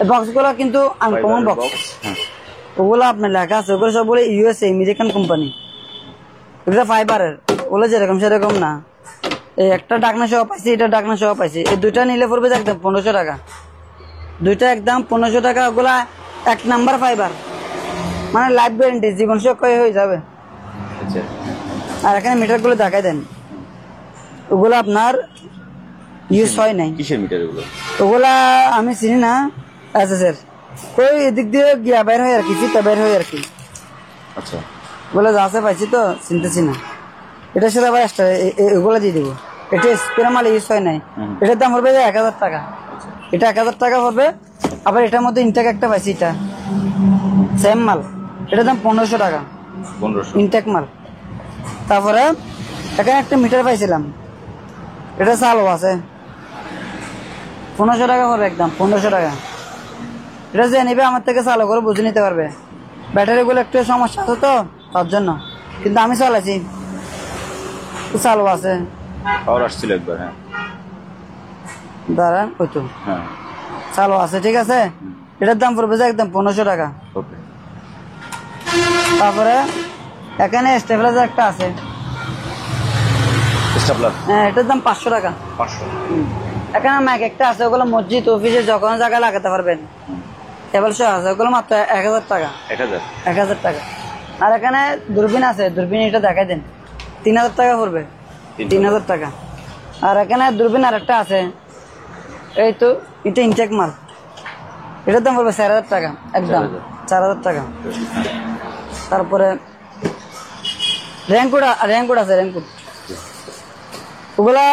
এই বক্স গুলো কিন্তু আনকমন বক্স, ওগুলো আপনার লেখা আছে, ওগুলো সব বলে ইউএসএ, আমেরিকান কোম্পানি। ওগুলো ফাইবারের, ওগুলো যেরকম সেরকম না। এই একটা ডাকনা সহ পাইছি, এটা ডাকনা সহ পাইছি। এই 2টা নিলে পড়বে একদম 1500 টাকা। 2টা একদম 1500 টাকা। ওগুলা 1 নাম্বার ফাইবার, মানে লাইফ গ্যারেন্টি, জীবন ক্ষয় হয়ে যাবে। আর এখানে মিটার গুলো দেখাই দেন, ওগুলো আপনার ইউজ হয় নাই। কিসের মিটার এগুলো? ওগুলা আমি চিনি না। আচ্ছা স্যার, ওই এদিক দিয়ে গিয়া বের হয় আর কি, ফিতা বের হয় আর কি। আচ্ছা, ওগুলো যা আছে পাইছি তো, চিনতেছি না। এটার সাথে আবার এক্সট্রা এগুলো দিয়ে দেবো। এটা স্প্রে মাল ইউজ হয় নাই। এটার দাম পড়বে 1000 টাকা। এটা 1000 টাকা পড়বে। আবার এটার মধ্যে ইনটেক একটা পাইছি, এটা সেম মাল, এটার দাম 1500 টাকা, 1500 ইনটেক মাল। তারপরে এখানে একটা মিটার পাইছিলাম, এটা চালু আছে, 1500 টাকা পড়বে, একদম 1500 টাকা। এটা যে নিবে আমার থেকে চালু করে বুঝে নিতে পারবে। ব্যাটারি গুলো একটু সমস্যা আছে তো, তার জন্য। কিন্তু আমি চালাইছি, চালু আছে। পাওয়ার আসছিল একবার। হ্যাঁ, দাঁড়ান, ওই তো হ্যাঁ, চালু আছে, ঠিক আছে। এটার দাম পড়বে যে একদম 1500 টাকা। ওকে। তারপরে এখানে স্টেবিলাইজার একটা আছে, স্টেপলার, হ্যাঁ, এটার দাম 500 টাকা। 500। এখানে ম্যাক একটা আছে, ওগুলো মসজিদ, অফিসে যখন জায়গায় লাগাতে পারবেন। কেবল সহ আছে, ওগুলো মাত্র 1000 টাকা। 1000 টাকা। আর এখানে দূরবীন আছে, দূরবীন এটা দেখাই দেন, 3000 টাকা পড়বে, 3000 টাকা। আর এখানে দূরবীন আর একটা আছে, এই তো, এটা ইনটেক মাল, এটার দাম পড়বে 4000 টাকা, একদম 4000 টাকা। তারপরে রেনকোট আছে, রেনকোট, ওগুলা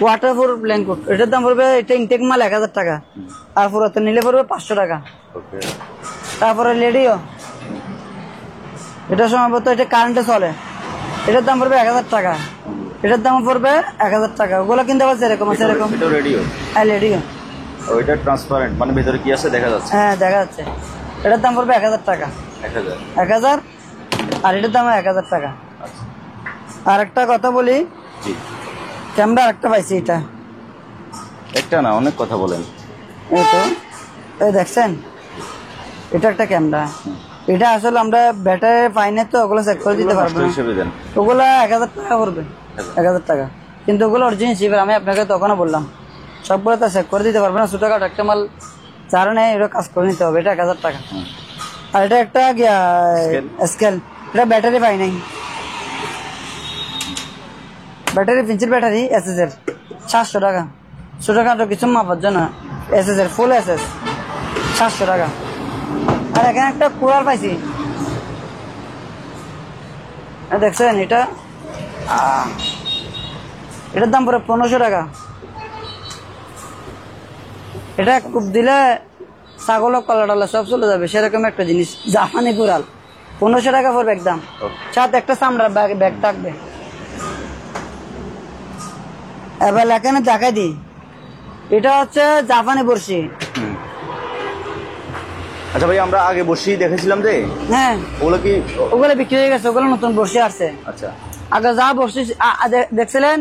ওয়াটারপ্রুফ রেনকোট। এটার দাম পড়বে, এটা ইনটেক মাল 1000 টাকা। আর পুরাতন নিলে পড়বে 500 টাকা। তারপরে রেডিও, এটা সম্ভবত এটা কারেন্টে চলে, এটার দাম পড়বে 1000 টাকা। এটার দাম পড়বে 1000 টাকা। ওগুলো কিন্তু আবার যেরকম আছে এরকম। এটা রেডিও? হ্যাঁ, রেডিও। ওইটা ট্রান্সপারেন্ট, মানে ভেতরে কি আছে দেখা যাচ্ছে? হ্যাঁ, দেখা যাচ্ছে। এটার দাম পড়বে 1000 টাকা। 1000। আর এটার দাম 1000 টাকা। আর একটা কথা বলি, ক্যামেরা একটা পাইছি, এটা একটা না, অনেক কথা বলেন। এই তো, এই দেখছেন, এটা একটা ক্যামেরা। এটা আসলে আমরা ব্যাটারি পাইনি তো, ওগুলো চেক করে দিতে পারবো না। ওগুলো 1000 টাকা পড়বে, 1000 টাকা। কিন্তু ওগুলো অরিজিনাল শিপের, আমি আপনাকে তখনও বললাম, সবগুলো তো চেক করে দিতে পারবো না। ছোটখাটো একটা মাল যারা নেই, এটা কাজ করে নিতে হবে। এটা 1000 টাকা। আর এটা একটা স্কেল, এটা ব্যাটারি পাই নাই, ব্যাটারি, পেন্সিল ব্যাটারি, এসএস এর 700 টাকা। ছোটখাটো কিছু মাপার জন্য, এসএস এর ফুল এসএস 700 টাকা। আর এখানে একটা কুলার পাইছি, দেখছেন, এটার দাম পড়ে 1500 টাকা। এটা কূপ দিলে ছাগল, কলা সব চলে যাবে, সেরকম একটা জিনিস, জাপানি কুড়াল। 1500 টাকা পড়বে একদম। সাথে একটা চামড়ার ব্যাগ থাকবে। এবার এখানে দেখা দিই, এটা হচ্ছে জাপানি বড়শি। আচ্ছা ভাই, আমরা আগে বসি দেখেছিলাম যে, হ্যাঁ, ওগুলো বিক্রি হয়ে গেছে, ওগুলো নতুন বড়শি আসছে। আচ্ছা, আগে যা বড়শি দেখছিলেন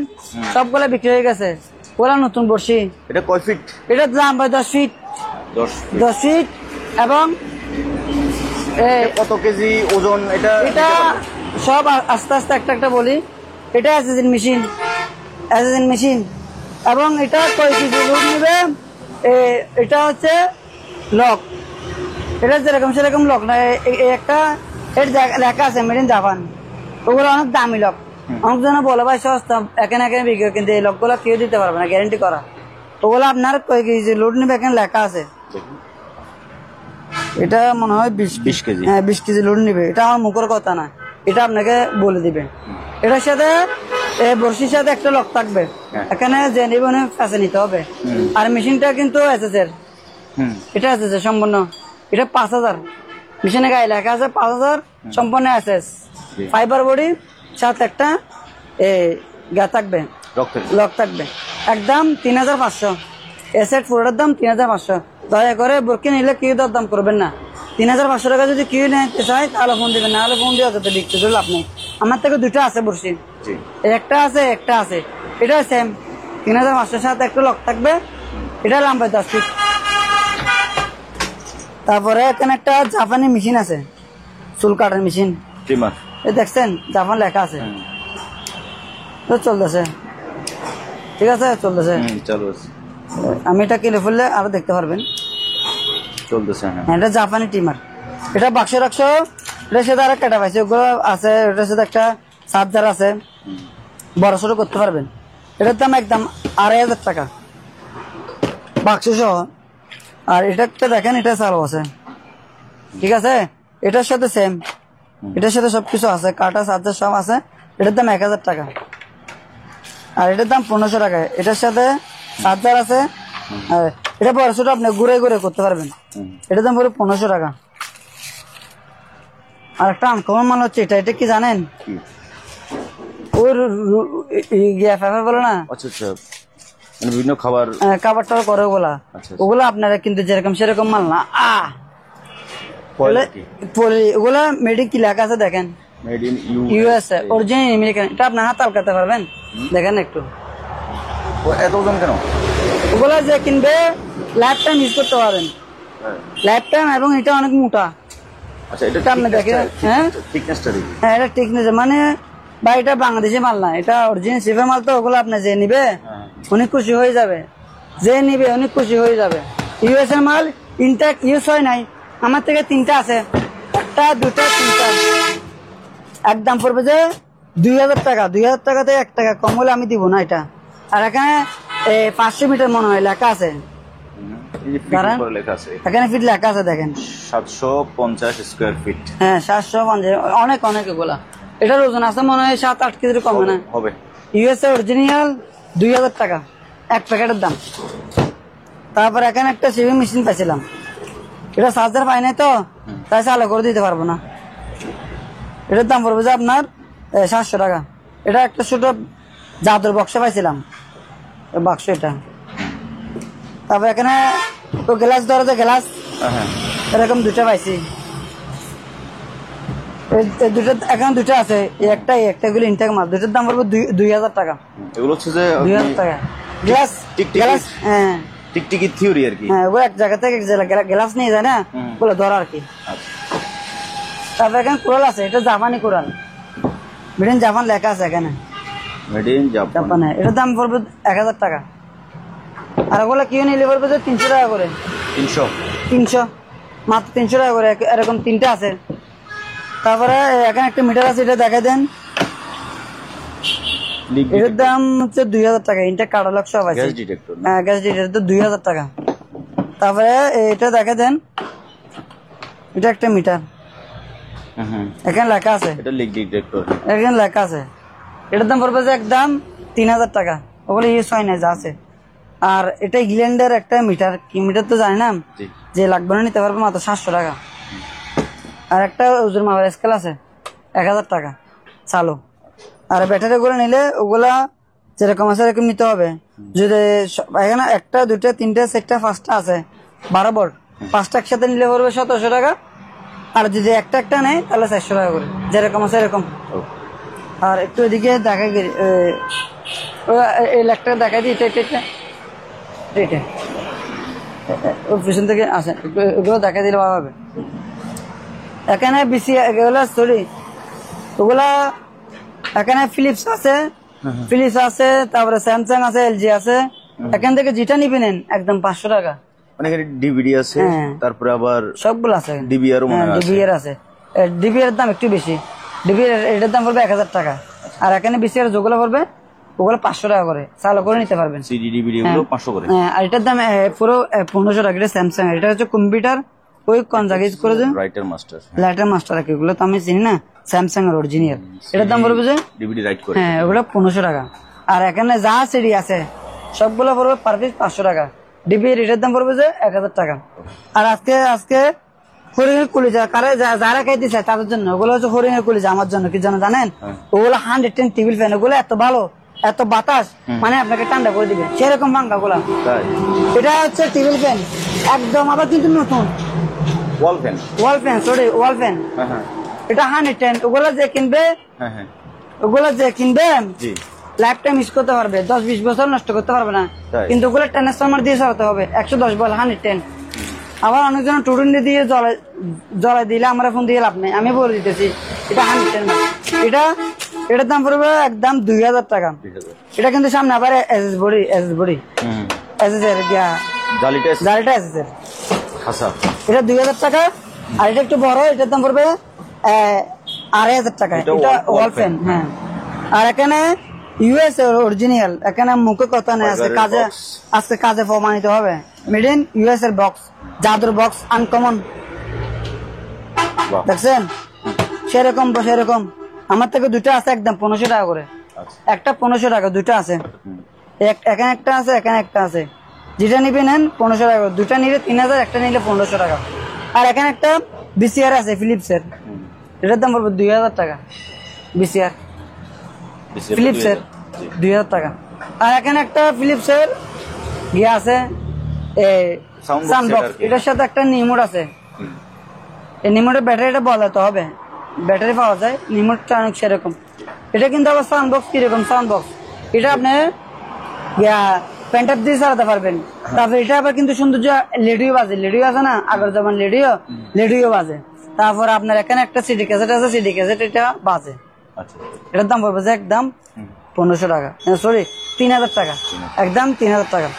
সবগুলো বিক্রি হয়ে গেছে, ওগুলো নতুন বড়শি। এটা কয় ফিট? এটার দাম 10 ফিট। 10 ফিট। এবং কত কেজি ওজন এটা? এটা সব আস্তে আস্তে একটা একটা বলি। এটা অ্যাসেসিন মেশিন। এবং এটা কয় কেজি ওজন নেবে, এটা হচ্ছে লক। এটা যেরকম সেরকম লক না, একটা এর লেখা আছে মেড ইন জাপান, ওগুলো অনেক দামি লক। অনেক জন বলে ভাই সস্তা, এখানে এখানে বিক্রি করে, কিন্তু এই লক গুলো কেউ দিতে পারবে না, গ্যারেন্টি করা। ওগুলো আপনার কয় কেজি লোড নিবে এখানে লেখা আছে। এটা মনে হয় 20 কেজি। হ্যাঁ 20 কেজি লোড নিবে। এটা আমার মুখের কথা না, এটা আপনাকে বলে দিবে। এটার সাথে বর্ষির সাথে একটা লক থাকবে, এখানে যে নিবে কাছে নিতে হবে। আর মেশিনটা কিন্তু এসএস এর, এটা এসএস এর সম্পূর্ণ। এটা 5000 মেশিনে গায়ে লেখা আছে 5000 সম্পূর্ণ এসএস ফাইবার বডি, সাথে একটা গা থাকবে, লক থাকবে। একদম 3500 এসেট পুরোটার দাম 3500। দয়া করে বোরকি নিলে কেউ দাম করবেন না। 3500 টাকা যদি কেউ নিতে চায় তাহলে ফোন দিবেন, না হলে ফোন দিয়ে অত বিক্রি করে লাভ নেই। আমার থেকে দুটো আছে বর্ষি, একটা আছে একটা আছে, এটা সেম 3500 সাথে একটা লক থাকবে। এটা লম্বা 10 ফিট। তারপরে এখানে একটা জাপানি মেশিন আছে, চুল কাটার মেশিন, এই দেখছেন জাপান লেখা আছে, চলতেছে, ঠিক আছে চলতেছে। আমি এটা কিনে ফেললে আরো দেখতে পারবেন, চলতেছে। এটা জাপানি টিমার, এটা বাক্সে রাখছো। এটার সাথে আর একটা পাইছে, ওগুলো আছে। এটার সাথে একটা চার্জার আছে, বড় সড়ো করতে পারবেন। এটার দাম একদম 2500 টাকা বাক্স সহ। আর এটা দেখেন, এটা চালু আছে, ঠিক আছে। এটার সাথে সেম, এটার সাথে সবকিছু আছে, কাটা চার্জার সব আছে। এটার দাম 1000 টাকা। আর এটার দাম 1500 টাকা। এটার সাথে চার্জার আছে। এটা বড় ছোট আপনি ঘুরে ঘুরে করতে পারবেন। এটার দাম পুরো 1500 টাকা। আর একটা আনকমন মাল হচ্ছে এটা, এটা কি জানেন? ওর বলে না, বিভিন্ন খাবার টাবার করে ওগুলা, ওগুলা আপনারা কিন্তু যেরকম সেরকম মাল না। ওগুলা মেড ইন কি লেখা আছে দেখেন, made in USA original American. এটা আপনার হাত আলকাতে পারবেন, দেখেন একটু। এত ওজন কেন? ওগুলা যে কিনবে লাইফ টাইম ইউজ করতে পারবেন, লাইফ টাইম। এবং এটা অনেক মোটা। আচ্ছা, এটা আপনি দেখেন, হ্যাঁ এটা টিকনেস মানে বা এটা বাংলাদেশি মাল না, এটা অরিজিনাল সিফের মাল। তো ওগুলো আপনি যে নিবে অনেক খুশি হয়ে যাবে, যে নিবে অনেক খুশি হয়ে যাবে। ইউএস এর মাল ইনটেক ইউজ হয় নাই, আমার থেকে 3টা আছে, 1টা 2টা 3টা। একদম পড়বে যে 2000 টাকা। 2000 টাকাতে 1 টাকা কম হলে আমি দিব না এটা। আর এখানে 500 মিটার মনে হয় লেখা আছে, এখানে ফিট লেখা আছে দেখেন, 750 স্কোয়ার ফিট। হ্যাঁ 750, অনেক অনেক। এগুলা এটার ওজন আছে মনে হয় 7-8 কেজির কমে না হবে। ইউএসএ অরিজিনাল 2000 টাকা এক প্যাকেটের দাম। তারপর এখানে একটা সিভিং মেশিন পাইছিলাম, এটা চার্জার পাই নাই তো, তাই চালু করে দিতে পারবো না। এটার দাম পড়বে যে আপনার 700 টাকা। এটা একটা ছোট জাদুর বক্সে পাইছিলাম, বাক্স এটা। তারপর এখানে তো গ্লাস ধরে, যে গ্লাস এরকম 2টা পাইছি। দুটো এখানে 2টা আছে, একটা এগুলো ইনটেক মাল। 2টার দাম পড়বে 2000 টাকা। এগুলো হচ্ছে যে 2000 টাকা গ্লাস, গ্লাস। হ্যাঁ টিকটিকি থিওরি আর কি। হ্যাঁ, ওগুলো এক জায়গা থেকে গ্লাস নিয়ে যায় না, ওগুলো ধরা আর কি। তারপর এখানে কোরাল আছে, এটা জাপানি কোরাল, মেড ইন জাপান লেখা আছে এখানে, মেড ইন জাপানে। এটার দাম পড়বে 1000 টাকা। আর ওগুলো কিনে নিলে পড়বে যে 300 টাকা করে। 300 মাত্র 300 টাকা করে, এরকম 3টা আছে। তারপরে এখানে একটা মিটার আছে, এটা দেখা দেন। এটার দাম হচ্ছে 2000 টাকা। ইনটেক কাটালগ সব আছে। হ্যাঁ গ্যাস ডিটেক্টর 2000 টাকা। তারপরে এটা দেখা দেন, এটা একটা মিটার, এখানে লেখা আছে, এটা লিক ডিটেক্টর, এখানে লেখা আছে। এটার দাম পড়বে যে একদম 3000 টাকা। ওগুলো ইউজ হয় না, যা আছে। আর এটা ইংল্যান্ডের একটা মিটার, কি মিটার তো জানি না, যে লাগবে না নিতে পারবে মাত্র 700 টাকা। আর একটা ওজন মাপার স্কেল আছে 1000 টাকা চালু। আর ব্যাটারি গুলো নিলে ওগুলা যেরকম আছে এরকম নিতে হবে। যদি এখানে 1টা 2টা 3টা 4টা 5টা আছে 12 ভোল্ট, 5টা একসাথে নিলে পড়বে 1700 টাকা। আর যদি একটা নেয় তাহলে 400 টাকা করে, যেরকম আছে এরকম। আর একটু এদিকে দেখা গেল এই লাখটা দেখা দিই, এটা ওর পিছন থেকে আসে, ওগুলো দেখা দিলে ভালো হবে। এখানে বেশি এগুলো সরি, ওগুলা এখানে ফিলিপস আছে, তারপরে স্যামসাং আছে, এলজি আছে। এখান থেকে যেটা নিবে নেন একদম 500 টাকা। মানে এখানে ডিভিডি আছে, হ্যাঁ। তারপরে আবার সবগুলো আছে ডিবিআর মনে হয় আছে। ডিবিআর আছে। ডিবিআর দাম একটু বেশি, ডিবিআর এটার দাম পড়বে 1000 টাকা, আর এখানে বিসিআর যেগুলো পড়বে ওগুলো 500 টাকা করে, চালু করে নিতে পারবেন। সিডি ডিভিডি এগুলো 500 করে। হ্যাঁ, আর এটার দাম পুরো 1500 টাকা। এটা স্যামসাং, এটা হচ্ছে কম্পিউটার ওই কোন জায়গায় ইউজ করে যে রাইটার মাস্টার, লাইটার মাস্টার রাখে, ওগুলো তো আমি চিনি না, স্যামসাং এর অরিজিনাল। এটার দাম পড়বে যে ডিভিডি রাইট করে। হ্যাঁ, ওগুলো 1500 টাকা। আর এখানে যা সিডি আছে সবগুলো পড়বে পার পিস 500 টাকা। ডিবিআর এটার দাম পড়বে যে 1000 টাকা। আর আজকে হরিণের কলিজা কারে যারা খাইতে চায় তাদের জন্য, ওগুলো হচ্ছে হরিণের কলিজা। আমার জন্য কি জন্য জানেন? ওগুলো 110 টেবিল ফ্যান, ওগুলো এত ভালো, এত বাতাস, মানে আপনাকে ঠান্ডা করে দিবে, সেরকম পাঙ্খা গুলা। তাই এটা হচ্ছে টেবিল ফ্যান একদম, আবার কিন্তু নতুন ওয়াল ফ্যান। ওয়াল ফ্যান, সরি ওয়াল ফ্যান। হ্যাঁ হ্যাঁ এটা 110, ওগুলো যে কিনবে হ্যাঁ হ্যাঁ ওগুলো যে কিনবে জি। লাইফ টাইম ইউজ করতে পারবে, 10-20 বছর নষ্ট করতে পারবে না। তাই? কিন্তু ওগুলো ট্রান্সফরমার দিয়ে চালাতে হবে, 110 বল 110। আবার অনেকজন টুডুন্ডি দিয়ে জ্বলাই দিলে আমরা ফোন দিয়ে লাভ নেই, আমি বলে দিতেছি এটা 110 না। এটার দাম পড়বে একদম 2000 টাকা। এটা কিন্তু সামনে আবার এসএস বডি এসএস এর জালিটা জালিটা এসএস এর খাসা। এটা 2000 টাকা। আর এটা একটু বড়, এটার দাম পড়বে 2500 টাকা। এটা এটা wall ওয়াল ফ্যান। হ্যাঁ, আর এখানে ইউএস অরিজিনাল, এখানে মুখে কথা নেই, আজকে কাজে প্রমাণিত হবে। মেড ইন ইউএস এর বক্স, জাদুর বক্স, আনকমন, দেখছেন? সেরকম আমার থেকে দুটো আছে একদম 1500 টাকা করে। একটা 1500 টাকা, দুটো আছে, এখানে একটা আছে, এখানে একটা আছে। যেটা নিবে নেন 1500 টাকা, দুটা নিলে 3000, একটা নিলে 1500 টাকা। আর এখানে একটা বিসিআর আছে ফিলিপসের, এটার দাম পড়বে 2000 টাকা। বিসিআর ফিলিপসের 2000 টাকা। আর এখানে একটা ফিলিপসের আছে সাউন্ড বক্স, এটার সাথে একটা নিমোট আছে। এই নিমোটের ব্যাটারিটা বদলাতে হবে, ব্যাটারি পাওয়া যায়, নিমোটটা অনেক সেরকম। এটা কিন্তু আবার সাউন্ড বক্স কিরকম সাউন্ড বক্স, এটা আপনি প্যান্টার দিয়ে চালাতে পারবেন। তারপর এটা আবার কিন্তু সৌন্দর্য লেডিও বাজে, লেডিও আছে না আগের যেমন লেডিও বাজে। তারপর আপনার এখানে একটা সিডি ক্যাসেট আছে, সিডি ক্যাসেট এটা বাজে। এটার দাম পড়বে যে একদম 1500 টাকা, সরি 3000 টাকা, একদম 3000 টাকা।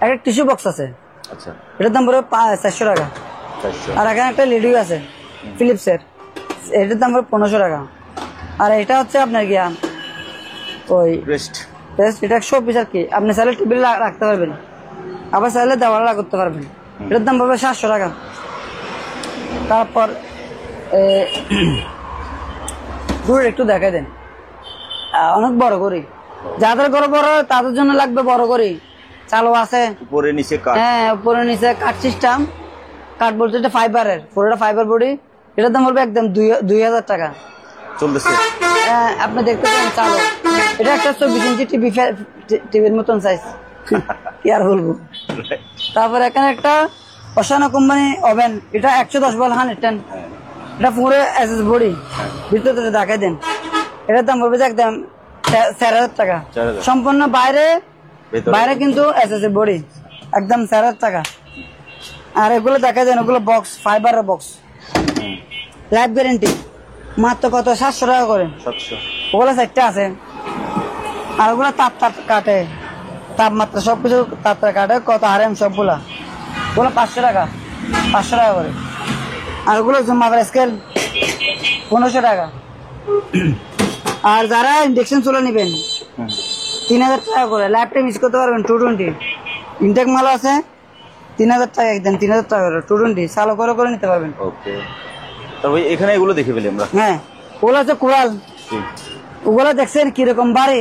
একটা টিস্যু বক্স আছে, এটার দাম পড়বে 400 টাকা। আর এখানে একটা লেডিও আছে ফিলিপসের, এটার দাম পড়বে 1500 টাকা। আর এটা হচ্ছে আপনার ওই এটা 100 পিস আর কি, আপনি চাইলে টেবিল রাখতে পারবেন, আবার চাইলে দেওয়ালা করতে পারবেন। এটার দাম পড়বে 700 টাকা। তারপর ঘুরে একটু দেখাই দেন, অনেক বড় করি, যাদের ঘর বড় তাদের জন্য লাগবে বড় করি। চালু আছে উপরে নিচে কাঠ, হ্যাঁ উপরে নিচে কাঠ সিস্টেম, কাঠ বলতে এটা ফাইবারের, পুরোটা ফাইবার বডি। এটার দাম পড়বে একদম 2000 টাকা চলতেছে। আপনি দেখতে পারেন চালু, এটা একটা 24 ইঞ্চি টিভির মতন সাইজ, কি আর বলবো। তারপর এখানে একটা অসানা কোম্পানি ওভেন, এটা 110 বল 110, এটা পুরো এসএস বডি, ভিতরে দেখাই দেন। এটার দাম পড়বে একদম 4000 টাকা সম্পূর্ণ, বাইরে কিন্তু এসএস বডি একদম 4000 টাকা। আর এগুলো দেখাই দেন, ওগুলো বক্স, ফাইবারের বক্স, লাইফ গ্যারেন্টি, মাত্র কত 700 টাকা করে। ওগুলো 4টা আছে। আর ওগুলো তাপ কাটে, তাপমাত্রা সবকিছু তাপটা কাটে, কত আরএম সবগুলা, ওগুলো 500 টাকা করে। আর ওগুলো জুমাবার স্কেল 1500 টাকা। আর যারা ইন্ডাকশন চুলা নিবেন 3000 টাকা করে, লাইফ টাইম ইউজ করতে পারবেন। 220 ইনটেক মাল আছে, 3000 টাকা, একদম 3000 টাকা করে 220 চালু করে নিতে পারবেন। ওকে, তারপর এখানে এগুলো দেখে ফেলি আমরা। হ্যাঁ, ওগুলো হচ্ছে কোরাল, ওগুলো দেখছেন কিরকম বাড়ি,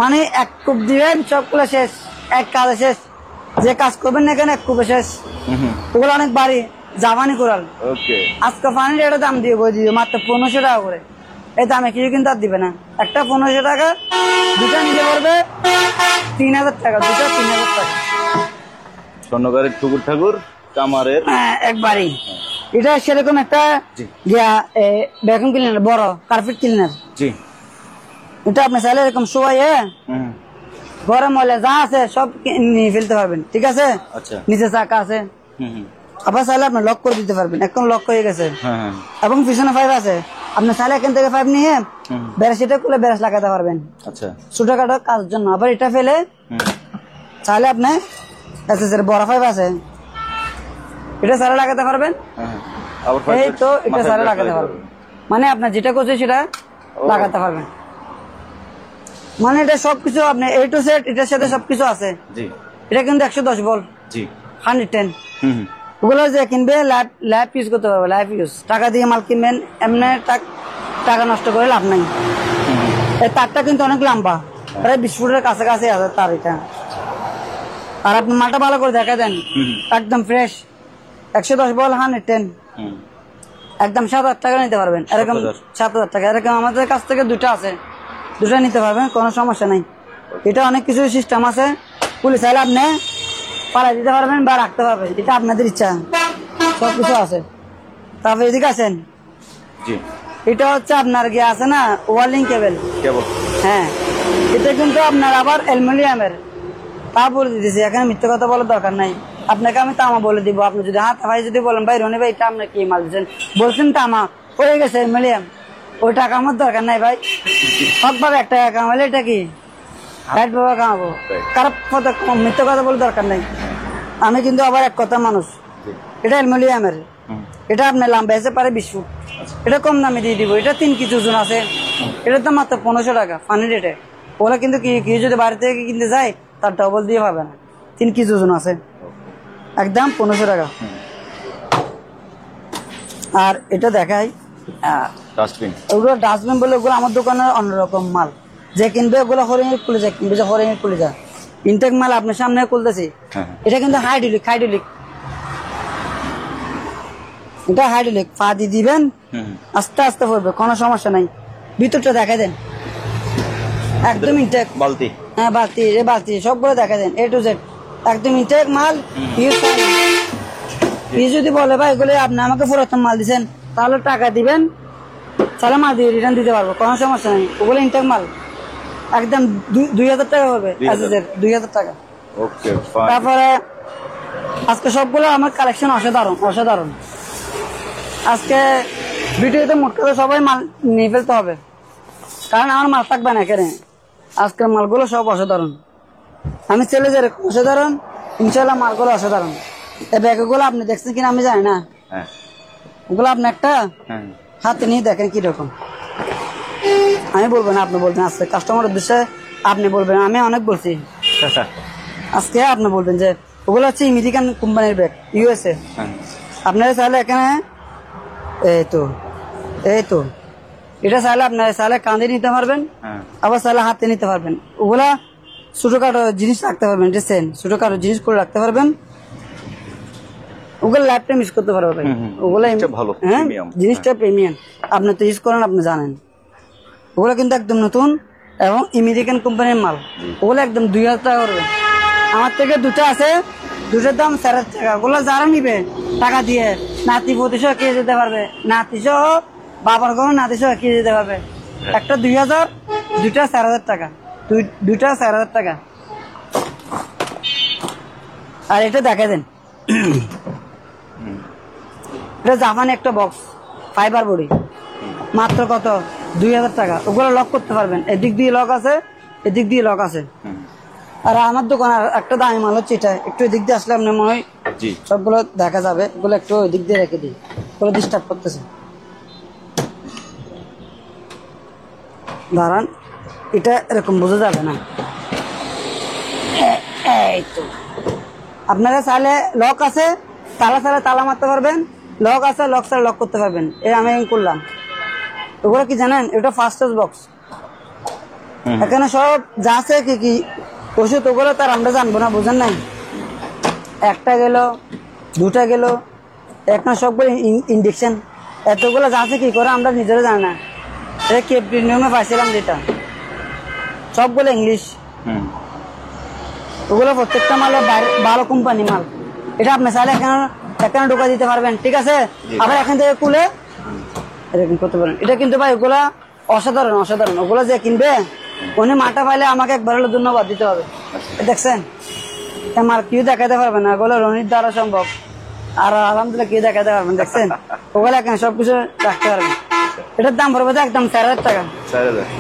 মানে এক কূপ দিবেন সবগুলো শেষ, এক কাজে শেষ, যে কাজ করবেন না এখানে এক কূপে শেষ। ওগুলো অনেক বাড়ি, জাপানি কোরাল। আজকে পানির একটা দাম দিয়ে বই দিবে মাত্র 1500 টাকা করে। এই দামে কিছু কিন্তু আর দিবে না, একটা 1500 টাকা, দুটা নিতে পারবে 3000 টাকা, দুটো 3000 টাকা। স্বর্ণকারের ঠাকুর কামারের একবারই। এটা সেরকম একটা ভ্যাকুম ক্লিনার, বড় কার্পেট ক্লিনার। এটা আপনি চাইলে এরকম শোয়াই ঘরে ময়লা যা আছে সব নিয়ে ফেলতে পারবেন, ঠিক আছে? নিচে চাকা আছে, আবার চাইলে আপনি লক করে দিতে পারবেন, এখন লক হয়ে গেছে। এবং পিছনে পাইপ আছে, আপনি চাইলে এখান থেকে পাইপ নিয়ে ব্যারাস, এটা খুলে ব্যারাস লাগাতে পারবেন ছোটখাটো কাজের জন্য। আবার এটা ফেলে চাইলে আপনি এসএসের বড় ফাইভ আছে, এটা সারা লাগাতে পারবেন। হ্যাঁ, আবার এই তো এটা মাথায় সারা ব্যাগ লাগাতে লাগাতে পারবেন, মানে আপনার যেটা করছে সেটা লাগাতে পারবেন। মানে এটা সবকিছু আপনি A to Z এটার সাথে সবকিছু আছে। জি এটা কিন্তু 110 ভোল্ট, জি 110। হুম হুম ওগুলো যে কিনবে ল্যাব ইউজ করতে পারবে, ল্যাব ইউজ। টাকা দিয়ে মাল কিনবেন, এমনি টাকা নষ্ট করে লাভ নাই। এই তারটা কিন্তু অনেক লম্বা, প্রায় 20 ফুটের কাছাকাছি আছে তার এটা। আর আপনি মালটা ভালো করে দেখা দেন, একদম ফ্রেশ, 110 ভোল্ট 110, হুম একদম 7,000 টাকা নিতে পারবেন। এরকম 7,000 টাকা, এরকম আমাদের কাছ থেকে দুটো আছে, দুটো নিতে পারবেন, কোনো সমস্যা নাই। এটা অনেক কিছু সিস্টেম আছে, পুলিশ চাইলে আপনি পালাই দিতে পারবেন বা রাখতে পারবেন, এটা আপনাদের ইচ্ছা, সবকিছু আছে। তারপরে এদিকে আছেন, জি এটা হচ্ছে আপনার গিয়ে আছে না ওয়ার্লিং কেবল। কেবল হ্যাঁ, এটা কিন্তু আপনার আবার অ্যালুমিনিয়ামের। তা বলে দিতেছি, এখানে মিথ্যে কথা বলার দরকার নাই। আপনাকে আমি তামা বলে দিব, আপনি যদি হাত ভাই যদি বলেন ভাই রনি ভাই এটা আপনি কি মাল দিচ্ছেন, বলছেন তামা হয়ে গেছে অ্যালুমিনিয়াম, ওই টাকা আমার দরকার নাই ভাই। হক ভাবে 1 টাকা কামালে এটা কি রাইট ভাবে কামাবো, খারাপ কথা মিথ্যে কথা বলে দরকার নাই। আমি কিন্তু আবার এক কথা মানুষ, এটা অ্যালুমিনিয়ামের, এটা আপনার লম্বা এসে পারে 20 ফুট, এটা কম দামে দিয়ে দিব। এটা 3 কেজি ওজন আছে, এটা তো মাত্র 1500 টাকা ফানি রেটে। ওরা কিন্তু কি যদি বাড়ি থেকে কিনতে যায় তার ডবল দিয়ে পাবে না, 3 কেজি ওজন আছে, একদম 1500 টাকা। আর এটা দেখাই ডাস্টবিন, ওগুলো ডাস্টবিন বলে, ওগুলো আমার দোকানের অন্যরকম মাল। যে কিনবে ওগুলো হরিণের খুলে যায়, কিনবে যে হরিণের খুলে যায়, ইনটেক মাল আপনার সামনে খুলতেছি। এটা কিন্তু হাইড্রোলিক, এটা হাইড্রোলিক, পা দিয়ে দিবেন আস্তে আস্তে পড়বে, কোনো সমস্যা নাই। ভিতরটা দেখা দেন, একদম ইনটেক বালতি, হ্যাঁ বালতি সবগুলো দেখা দেন, A to Z একদম ইনটেক মাল। যদি বলে ভাই এগুলো আপনি আমাকে পুরাতন মাল দিচ্ছেন, তাহলে টাকা দিবেন, তাহলে মাল দিয়ে রিটার্ন দিতে পারবো, কোনো সমস্যা নেই। ওগুলো ইনটেক মাল, একদম 2000 টাকা হবে, 2000 টাকা। Okay fine. তারপরে আজকে সবগুলো আমার কালেকশন অসাধারণ। আজকে ভিডিওতে মোট করে সবাই মাল নিয়ে ফেলতে হবে, কারণ আমার মাল থাকবে না এখানে। আজকের মালগুলো সব অসাধারণ, আমি ছেলে যেরকম অসাধারণ, ইনশাল্লাহ মালগুলো অসাধারণ। এই ব্যাগগুলো আপনি দেখছেন কিনা আমি জানি না, হ্যাঁ ওগুলো আপনি একটা হ্যাঁ হাতে নিয়ে দেখেন কিরকম। আমি বলবো না, আপনি বলবেন, আজকে কাস্টমার উদ্দেশ্যে আপনি বলবেন, আমি অনেক বলছি, আজকে আপনি বলবেন যে ওগুলো হচ্ছে আমেরিকান কোম্পানির ব্যাগ, USA। আপনারা চাইলে এখানে এই তো এটা চাইলে আপনারা চাইলে কাঁধে নিতে পারবেন, আবার চাইলে হাতে নিতে পারবেন। ওগুলা ছোটখাটো জিনিস রাখতে পারবেন, দেখছেন, ছোটখাটো জিনিস করে রাখতে পারবেন, ওগুলো লাইফ টাইম ইউজ করতে পারবেন। ওগুলো ভালো, হ্যাঁ প্রিমিয়াম। জিনিসটা প্রিমিয়াম, আপনি তো ইউজ করেন, আপনি জানেন। ওগুলো কিন্তু একদম নতুন এবং আমেরিকান কোম্পানির মাল, ওগুলো একদম 2000 টাকা করবে। আমার থেকে দুটো আছে, দুটোর দাম 4000 টাকা। ওগুলো যারা নিবে টাকা দিয়ে নাতি প্রতিশো কিনে যেতে পারবে, নাতিসহ বাবার ঘর নাতিসহ কিনে যেতে পারবে। একটা 2000, দুইটা 4000 টাকা, দুইটা 4000 টাকা। আর এটা দেখা দেন, এটা জাপানি একটা বক্স, ফাইবার বডি, মাত্র কত 2000 টাকা। ওগুলো লক করতে পারবেন, এদিক দিয়ে লক আছে, এদিক দিয়ে লক আছে। আর আমার দোকান একটা দামি মাল হচ্ছে এটা, একটু এদিক দিয়ে আসলে আপনার মনে হয় সবগুলো দেখা যাবে। ওগুলো একটু এদিক দিয়ে রেখে দিই, ওগুলো ডিস্টার্ব করতেছে, দাঁড়ান, এটা এরকম বোঝা যাবে না। এই তো আপনারা চাইলে লক আছে, তালা ছাড়া তালা মারতে পারবেন, লক আছে, লক ছাড়া লক করতে পারবেন। এই আমি করলাম। ওগুলো কি জানেন, এটা ফাস্টেস্ট বক্স, এখানে সব যা আছে কি ওষুধ, ওগুলো তার আমরা জানবো না, বুঝেন নাই। একটা গেল, দুটা গেল, এখানে সবগুলো ইঞ্জেকশন, এতগুলো যা আছে কি করে আমরা নিজেরা জানি না। এটা কে প্রিমিয়ামে পাইছিলাম যেটা, সবগুলো ইংলিশ। ওগুলো প্রত্যেকটা মাল ভালো কোম্পানি মাল। এটা আপনি চাইলে এখানে ঢোকা দিতে পারবেন, ঠিক আছে। আবার এখান থেকে খুলে এরকম করতে পারেন। এটা কিন্তু ভাই ওগুলা অসাধারণ। ওগুলো যে কিনবে উনি মাটা পাইলে আমাকে একবার হলে ধন্যবাদ দিতে হবে। দেখছেন, আমার কেউ দেখাতে পারবে না, ওগুলো রনির দ্বারা সম্ভব। আর আলহামদুলিল্লাহ কেউ দেখাতে পারবেন, দেখছেন, ওগুলো এখানে সবকিছু রাখতে পারবেন। এটার দাম পড়বে একদম 4000 টাকা।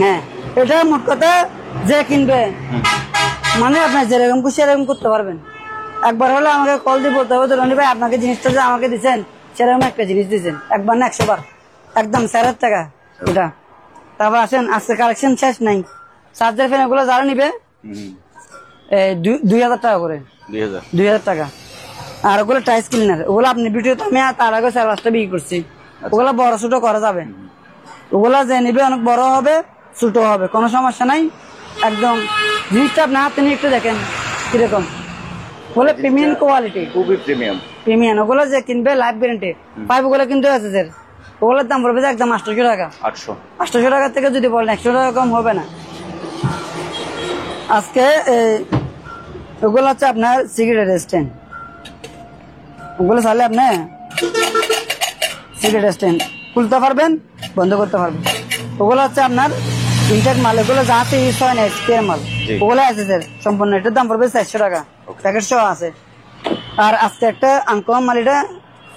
হ্যাঁ, এটা মোট কথা যে কিনবে মানে আপনার যেরকম খুশি এরকম করতে পারবেন। একবার হলে আমাকে কল দিয়ে বলতে হবে, রনি ভাই আপনাকে জিনিসটা যে আমাকে দিচ্ছেন সেরকম একটা জিনিস দিচ্ছেন, একবার না 100 বার, একদম 4,000 টাকা এটা। তারপর আসেন, আজকে কালেকশন শেষ নাই। চার্জার ফ্যান এগুলো যারা নিবে 2,000 টাকা করে, 2,000 টাকা। আর ওগুলো টাইস ক্লিনার, ওগুলো আপনি ভিডিওতে আমি তার আগে 4-5টা বিক্রি করছি। ওগুলো বড় ছোট করা যাবে, ওগুলা যে নিবে অনেক বড় হবে ছোট হবে, কোনো সমস্যা নাই। একদম জিনিসটা আপনি হাতে নিয়ে একটু দেখেন কিরকম, বলে প্রিমিয়াম কোয়ালিটি, খুবই প্রিমিয়াম। ওগুলো যে কিনবে লাইফ গ্যারান্টি পাইপ, ওগুলো কিন্তু আছে স্যার, ওগুলোর দাম পড়বে একদম 800 টাকা। 800 টাকা থেকে যদি বলেন 100 টাকা কম হবে না। আজকে ওগুলো হচ্ছে আপনার সিগারেট স্ট্যান্ড, ওগুলো চাইলে আপনি সিগারেট স্ট্যান্ড খুলতে পারবেন, বন্ধ করতে পারবেন। ওগুলো হচ্ছে আপনার ইনটেক মাল, এগুলো যাতে ইউজ হয় না এক্সপিয়ার মাল, ওগুলো আছে স্যার সম্পূর্ণ। এটার দাম পড়বে 400 টাকা, প্যাকেট সহ আছে। আর আজকে একটা আনকমন মাল, এটা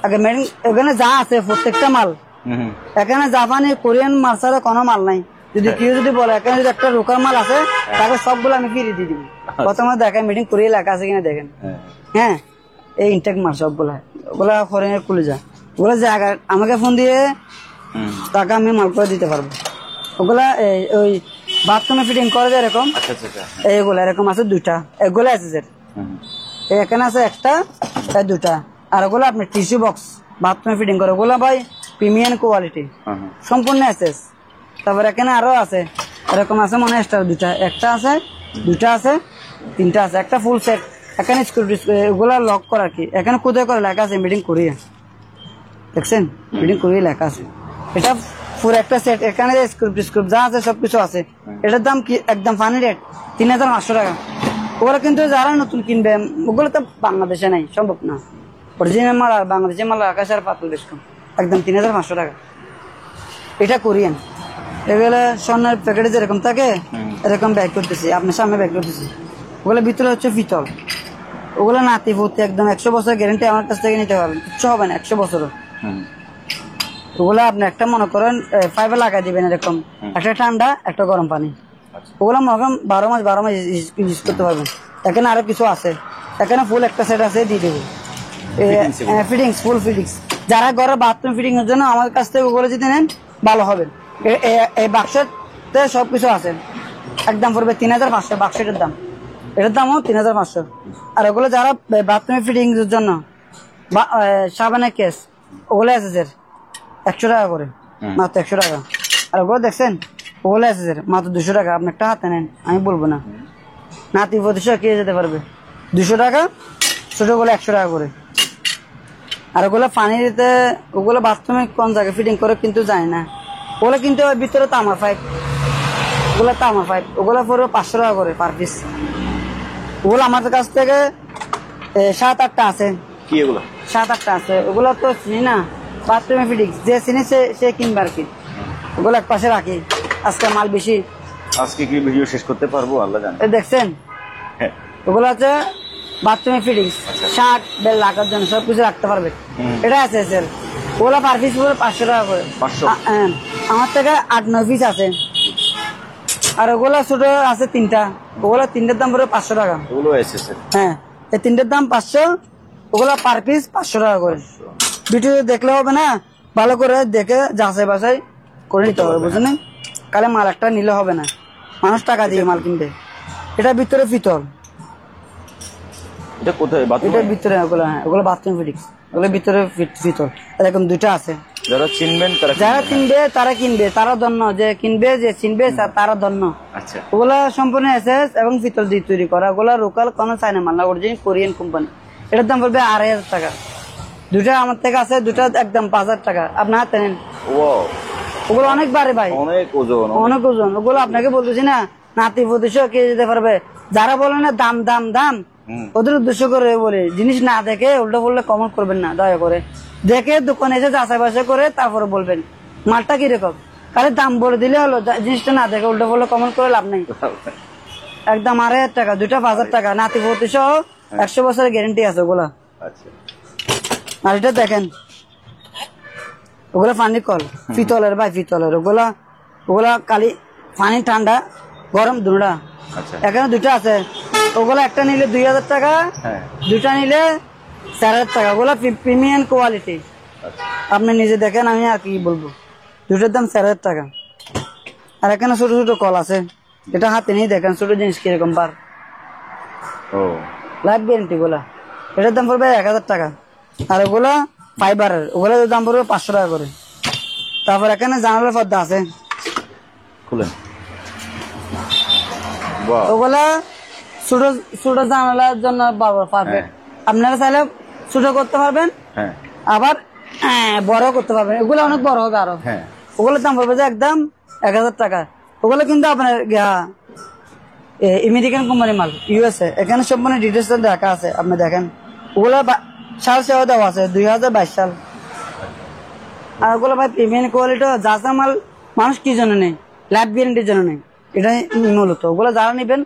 আগে মেডিং, এখানে যা আছে প্রত্যেকটা মাল, এখানে জাপানি কোরিয়ান মাল ছাড়া কোনো মাল নাই। যদি কেউ যদি বলে এখানে যদি একটা রোকার মাল আছে, তাহলে সবগুলো আমি ফিরিয়ে দিয়ে দিবি। প্রথমে দেখেন মিটিং কোরিয়া লেখা আছে কিনা দেখেন। হ্যাঁ, এই ইনটেক মাল সবগুলা, ওগুলা ফরেনের খুলে যায়, ওগুলো জায়গা আমাকে ফোন দিয়ে টাকা আমি মাল করে দিতে পারবো। ওগুলা ওই বাথরুমে ফিটিং করে যায় এরকম, এইগুলা এরকম আছে 2টা, এগুলো আছে স্যার, এখানে আছে একটা, দুটা। আর ওগুলো আপনি টিস্যু বক্স বাথরুমে ফিটিং করে, ওগুলো ভাই প্রিমিয়াম কোয়ালিটি সম্পূর্ণ আছে। তারপর এখানে আরো আছে এরকম আছে, মনে হয় দুটা, একটা আছে, 2টা আছে, 3টা আছে, একটা ফুল সেট। এখানে ওগুলা লক করা কি, এখানে কোথায় করে লেখা আছে মিটিং করিয়ে, দেখছেন মিটিং করিয়ে লেখা আছে। এটা পুরো একটা সেট, এখানে স্ক্রুপ যা আছে সবকিছু আছে। এটার দাম কি একদম ফানি রেট 3,500 টাকা। ওগুলো কিন্তু যারা নতুন কিনবে, ওগুলো তো বাংলাদেশে নাই, সম্ভব না। অরিজিনাল মাল আর বাংলাদেশের মাল আকাশ আর পাতল বেশ কম, একদম 3,500 টাকা। এটা কোরিয়ান, এগুলো স্বর্ণের প্যাকেটে যেরকম থাকে এরকম ব্যাগ করতেছি, আপনার সামনে ব্যাগ করতেছি। ওগুলো ভিতরে হচ্ছে পিতল, ওগুলো নাতি ভর্তি একদম 100 বছর গ্যারেন্টি আমার কাছ থেকে নিতে পারবেন, কিচ্ছু হবে না 100 বছরও। ওগুলো আপনি একটা মনে করেন পাইপে লাগাই দিবেন এরকম, একটা ঠান্ডা একটা গরম পানি, ওগুলো মনে করেন 12 মাস ইউজ করতে পারবেন। এখানে আরো কিছু আছে, এখানে ফুল একটা সেট আছে দিয়ে দেবো, ফিটিংস ফুল ফিটিংস। যারা ঘরে বাথরুম ফিটিং এর জন্য আমার কাছ থেকে ওগুলো যদি নেন ভালো হবে। এই বাক্সতে সবকিছু আছে, একদম পড়বে 3,500 বাক্সের দাম, এটার দামও 3,500। আর ওগুলো যারা বাথরুমে ফিটিং এর জন্য সাবানের কেস, ওগুলো আছে স্যার 100 টাকা করে, মাত্র 100 টাকা। আর ওগুলো দেখছেন ওগুলো আছে স্যার মাত্র 200 টাকা। আপনি একটা হাতে নেন, আমি বলবো না, নাতি প্রতিশো কে যেতে পারবে 200 টাকা, ছোটগুলো 100 টাকা করে। আর ওগুলো পানিতে, ওগুলো বাথরুমে কোন জায়গায় ফিটিং করে কিন্তু যায় না, ওগুলো কিন্তু ভিতরে তামার পাইপ, ওগুলো তামার পাইপ, ওগুলো পড়বে 500 টাকা করে পার পিস। ওগুলো আমাদের কাছ থেকে 7-8টা আছে, কি এগুলো 7-8টা আছে, ওগুলো তো চিনি না, বাথরুমে ফিটিং যে চিনি সে কিনবে আর কি। ওগুলো এক পাশে রাখি, আজকে মাল বেশি, আজকে কি ভিডিও শেষ করতে পারবো আল্লাহ জানে। দেখছেন ওগুলো আছে বাথরুমে ফিটিংস, শার্ট বেল রাখার জন্য সবকিছু রাখতে পারবে। এটা আছে স্যার, ওগুলো পার পিস পুরো 500 টাকা করে। হ্যাঁ, আমার থেকে 8-9 পিস আছে। আর ওগুলো ছোট আছে 3টা, ওগুলো 3টার দাম পুরো 500 টাকা। ওগুলো আছে স্যার, হ্যাঁ, এই 3টার দাম 500, ওগুলো পার পিস 500 টাকা করে। ভিডিও দেখলে হবে না, ভালো করে দেখে যাচাই বাছাই করে নিতে হবে, বুঝলেন? কালে মাল একটা নিলে হবে না, মানুষ টাকা দিয়ে মাল কিনবে। এটা ভিতরে পিতল, এটা কোথায় এটার ভিতরে ওগুলো, হ্যাঁ ওগুলো বাথরুম ফিটিংস, ওগুলো ভিতরে পিতল এরকম 2টা আছে। যারা চিনবেন যারা কিনবে তারা কিনবে, তারা ধন্য, যে কিনবে যে চিনবে তারা ধন্য। আচ্ছা, ওগুলা সম্পূর্ণ এসএস এবং পিতল দিয়ে তৈরি করা, ওগুলা লোকাল কোনো চায়না মাল না, অরিজিনাল কোরিয়ান কোম্পানি। এটার দাম পড়বে 2,500 টাকা। 2টা আমার থেকে আছে, 2টা একদম 5,000 টাকা। আপনি হাতে নেন, ওগুলো অনেক বাড়ে ভাই, অনেক ওজন, অনেক ওজন। ওগুলো আপনাকে বলতেছি না, নাতি প্রতিশো কে যেতে পারবে। যারা বলে না দাম দাম দাম, ওদের উদ্দেশ্য করে বলে, জিনিস না দেখে উল্টো বললে কমেন্ট করবেন না, দয়া করে দেখে দোকানে এসে যাচাই বাছাই করে তারপরে বলবেন মালটা কিরকম। খালি দাম বলে দিলে হলো, জিনিসটা না দেখে উল্টো বললে কমেন্ট করে লাভ নেই। একদম 2,500 টাকা, 2টা 5,000 টাকা, নাতি প্রতিশো 100 বছরের গ্যারেন্টি আছে ওগুলা। আর এটা দেখেন, ওগুলা পানি কল পিতলের ভাই, পিতলের। ওগুলা কালি পানি ঠান্ডা গরম দুটা, এখানে 2টা আছে, ওগুলো একটা নিলে 2000 টাকা, হ্যাঁ দুটা নিলে 4000 টাকা। ওগুলো প্রিমিয়াম কোয়ালিটি, আচ্ছা আপনি নিজে দেখেন, আমি আর কি বলবো। দুটোর দাম 4000 টাকা। আর এখানে ছোট ছোট কল আছে, এটা হাতে নিয়ে দেখেন ছোট জিনিস কিরকম বার। ও লাইফ গ্যারেন্টি গুলা, এটার দাম পড়বে 1000 টাকা। আর ওগুলা ফাইবারের, ওগুলোর দাম পড়বে 500 টাকা করে। তারপর এখানে জানালার পর্দা আছে, খুলেন। বাহ ওগুলা ছোট ছোট জানালার জন্য পারফেক্ট। আপনারা চাইলে ছোট করতে পারবেন, হ্যাঁ আবার বড় করতে পারবেন। এগুলো অনেক বড় হবে আরো। হ্যাঁ ওগুলোর দাম পড়বে যে একদম 1000 টাকা। ওগুলো কিন্তু আপনার আমেরিকান কোম্পানি মাল, ইউএসএ। এখানে সব মানে ডিটেলস দেখা আছে, আপনি দেখেন। ওগুলো সাল সেবা দেওয়া আছে 2022 সাল। আর ওগুলো ভাই প্রিমিয়াম কোয়ালিটি, যা মাল মানুষ কি জন্য নেই, লাইফ গ্যারেন্টির জন্য নেই। এটাই মূলত ওগুলো যারা নিবেন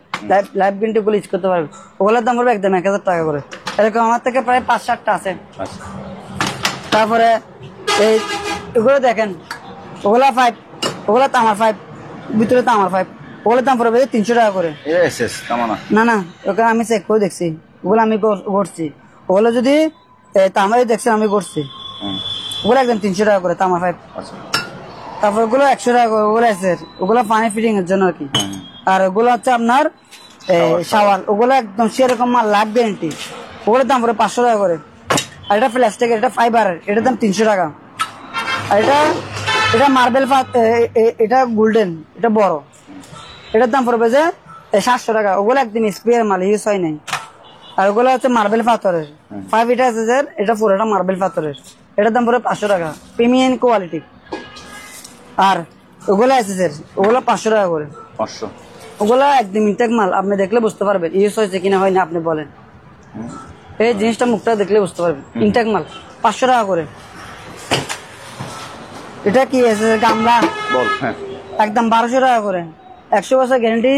লাইফ গ্যারেন্টি গুলো ইউজ করতে পারবেন। ওগুলোর দাম পড়বে একদম 1000 টাকা করে। এরকম আমার থেকে প্রায় 5-7টা আছে। আচ্ছা তারপরে এই এগুলো দেখেন, ওগুলা 5, ওগুলা তামার 5, ভিতরে তামার 5। ওগুলোর দাম পড়বে 300 টাকা করে। এটা এসএস তামানা। না না, ওখানে আমি চেক করে দেখছি, ওগুলো আমি করছি। ওগুলো যদি তামারে দেখছেন আমি করছি, ওগুলো একদম 300 টাকা করে তামার 5। আচ্ছা তারপর ওগুলো 100 টাকা করে। ওগুলো আছে, ওগুলো পানি ফিটিং এর জন্য আর কি। আর ওগুলো হচ্ছে আপনার শাওয়ার, ওগুলো একদম সেরকম মাল, লাইফ গ্যারেন্টি। ওগুলোর দাম পড়বে 500 টাকা করে। আর এটা প্লাস্টিকের, এটা ফাইবারের, এটার দাম 300 টাকা। আর এটা মার্বেল, এটা গোল্ডেন, এটা বড়, এটার দাম পড়বে যে 700 টাকা। ওগুলো একদম স্পেয়ার মাল, ইউজ হয় নাই। আর ওগুলো হচ্ছে মার্বেল পাথরের 5, এটা আছে যে এটা পুরোটা মার্বেল পাথরের, এটার দাম পড়বে 500 টাকা, প্রিমিয়াম কোয়ালিটি। আর ওগুলো আছে স্যার, ওগুলো 500 টাকা করে। 500 ওগুলো একদম ইনটেক মাল, আপনি দেখলে বুঝতে পারবেন ইউজ হয়েছে কিনা হয় না। আপনি বলেন, এই জিনিসটা মুখটা দেখলে বুঝতে পারবেন, ইনটেক মাল 500 টাকা করে। এটা কি আছে গামলা, বল। হ্যাঁ একদম 1200 টাকা করে। 100 বছর গ্যারেন্টি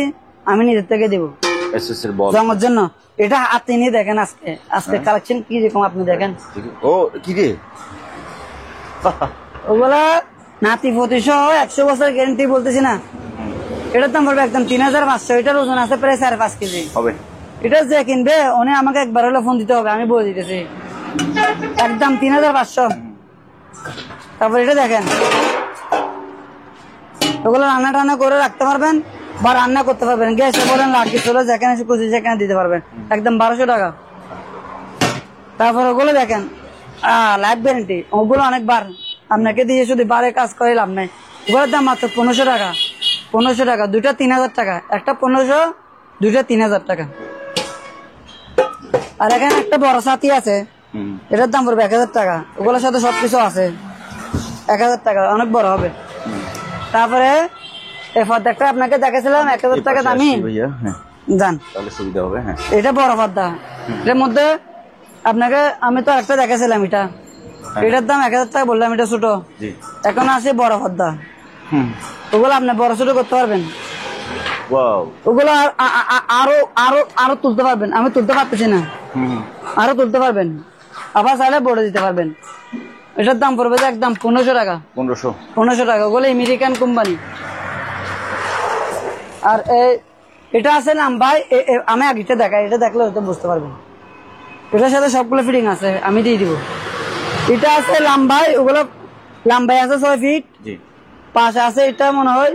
আমি নিজের থেকে দেবো এসএস এর বল। জমার জন্য। এটা হাতে নিয়ে দেখেন, আজকে কালেকশন কি রকম আপনি দেখেন। ও কি রে ওগুলা নাতি পতি সহ 100 বছর গ্যারেন্টি বলতেছি না। এটার দাম পড়বে একদম 3500। এটার ওজন আছে প্রায় 5.5 কেজি হবে। এটা যে কিনবে উনি আমাকে একবার হলে ফোন দিতে হবে, আমি বলে দিতেছি, একদম 3500। তারপর এটা দেখেন, ওগুলো রান্না টান্না করে রাখতে পারবেন বা রান্না করতে পারবেন, গ্যাসে বলেন লাঠি চলে যেখানে খুশি সেখানে দিতে পারবেন, একদম 1200 টাকা। তারপর ওগুলো দেখেন লাইফ গ্যারেন্টি, ওগুলো অনেকবার আপনাকে দিয়ে শুধু বারে কাজ করে লাভ নাই। ওগুলোর দাম মাত্র 1500 টাকা। 1500 টাকা, দুইটা 3000 টাকা, একটা 1500, দুইটা 3000 টাকা। আর এখানে একটা বড় ছাতি আছে, এটার দাম পড়বে 1000 টাকা। ওগুলোর সাথে সবকিছু আছে, 1000 টাকা, অনেক বড় হবে। তারপরে এই পর্দাটা আপনাকে দেখেছিলাম 1000 টাকা দামি, ভাইয়া হ্যাঁ জান তাহলে সুবিধা হবে। হ্যাঁ এটা বড় পর্দা, এটার মধ্যে আপনাকে আমি তো একটা দেখেছিলাম, এটার দাম 1000 টাকা বললাম, এটা ছোট। জি এখন আছে বড় পর্দা, ওগুলো আপনি বড় ছোট করতে পারবেন। ওয়াও ওগুলো আরো আরো আরো তুলতে পারবেন, আমি তুলতে পারতেছি না, আরো তুলতে পারবেন, আবার চাইলে বড় দিতে পারবেন। এটার দাম পড়বে যে একদম 1500 টাকা। 1500 টাকা, ওগুলো আমেরিকান কোম্পানি। আর এটা আছে লাম্বাই, আমি আগেটা দেখাই, এটা দেখলে হয়তো বুঝতে পারবেন। এটার সাথে সবগুলো ফিটিং আছে, আমি দিয়ে দিব। এটা আছে লাম্বাই, ওগুলো লাম্বাই আছে 6 ফিট, পাশে আছে এটা মনে হয়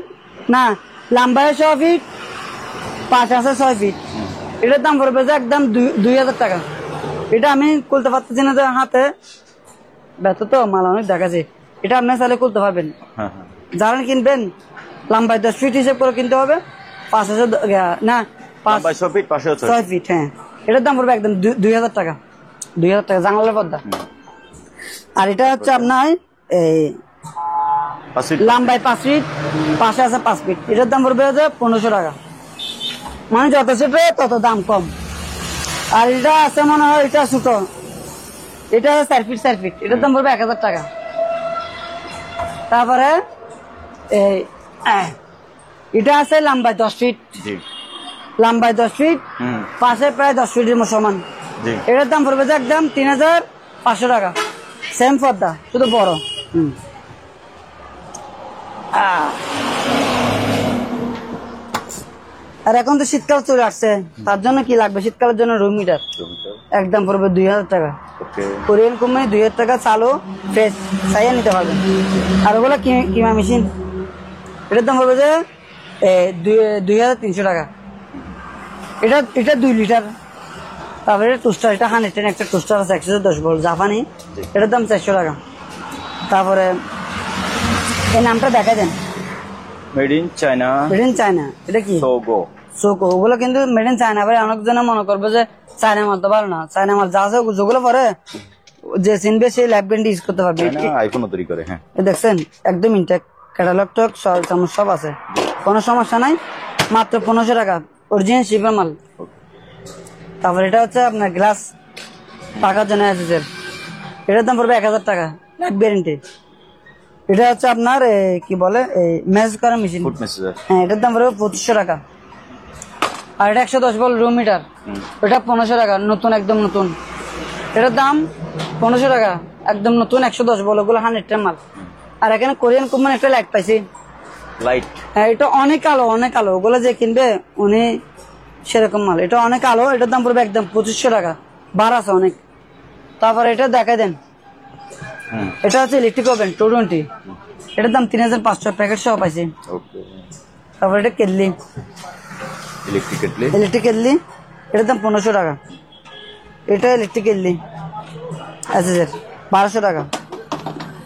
না, লাম্বাই 6 ফিট, পাশে আছে 6 ফিট। এটার দাম পড়বে যে একদম 2000 টাকা। এটা আমি খুলতে পারতেছি না, হাতে ব্যথা তো, মাল অনেক দেখাচ্ছে। এটা আপনার চাইলে খুলতে পারবেন, যারা কিনবেন লাম্বাই 10 ফিট হিসেব করে কিনতে হবে। 5000 না 6 ফিট, পাশে 6 ফিট, হ্যাঁ। এটার দাম পড়বে একদম 2000 টাকা। 2000 টাকা জানালার পর্দা। আর এটা হচ্ছে আপনার এই লাম্বাই 5 ফিট, পাশে আছে 5 ফিট। এটার দাম পড়বে 1500 টাকা। মানে যত ছোট তত দাম কম। আর এটা আছে মনে হয় এটা ছোট, এটা 4 ফিট 4 ফিট, এটার দাম পড়বে 1000 টাকা। তারপরে এটা আছে লাম্বাই 10 ফিট, লাম্বাই 10 ফিট, পাশে প্রায় 10 ফিটের সমান। এটার দাম পড়বে যে একদম 3500 টাকা। সেম পর্দা, শুধু বড়। আর এখন তো শীতকাল চলে আসছে, তার জন্য কি লাগবে, শীতকালের জন্য রুম হিটার একদম পড়বে 2000 টাকা। ওকে। কোরিয়ান কোম্পানি 2000 টাকা চালু ফ্রেশ চাইয়া নিতে পারবেন। আর ওগুলো কিমা মেশিন, এটার দাম পড়বে যে 2300 টাকা। এটা 2 লিটার। তারপরে টোস্টার, এটা 110 একটা টোস্টার আছে 110 ভোল্ট জাপানি, এটার দাম 400 টাকা। তারপরে এই নামটা দেখা দেন, made in China, made in China. এটা কি সোগো। সোকো, ওগুলো কিন্তু মেড ইন চায়না। ভাই অনেকজনে মনে করবে যে চায়না মাল তো ভালো না, চায়না মাল যা আছে যেগুলো পরে যে চিনবে সেই ল্যাব ব্র্যান্ড ইউজ করতে পারবে। চায়না আইফোনও তৈরি করে। হ্যাঁ, এই দেখছেন একদম ইনটেক, ক্যাটালগ টক চামচ সব আছে, কোনো সমস্যা নাই। মাত্র 1500 টাকা, অরিজিনাল শিপের মাল। তারপর এটা হচ্ছে আপনার গ্লাস পাকার জন্য এসেছে, এটার দাম পড়বে 1000 টাকা, ল্যাব গ্যারেন্টি। এটা হচ্ছে আপনার কি বলে এই মেসেজ করা মেশিন, ফুড মেসেজার। হ্যাঁ, এটার দাম পড়বে 2500 টাকা। আর এটা 110 ভোল্ট রুম মিটার, এটা 1500 টাকা, নতুন একদম নতুন। এটার দাম 1500 টাকা, একদম নতুন 110 ভোল্ট, ওগুলো 100 মাল। আর এখানে কোরিয়ান কোম্পানি একটা লাইট পাইছি, লাইট। হ্যাঁ, এটা অনেক আলো, অনেক আলো, ওগুলো যে কিনবে উনি সেরকম মাল। এটা অনেক আলো, এটার দাম পড়বে একদম 2500 টাকা, বার আছে অনেক। তারপর এটা দেখাই দেন, এটা হচ্ছে ইলেকট্রিক ওভেন 220, এটার দাম 3500, প্যাকেট সহ পাইছি। ওকে। তারপর এটা kettle, electric kettle. Electric kettle, এটার দাম 1500 টাকা। এটা ইলেকট্রিক কেটলি আছে 1200 টাকা।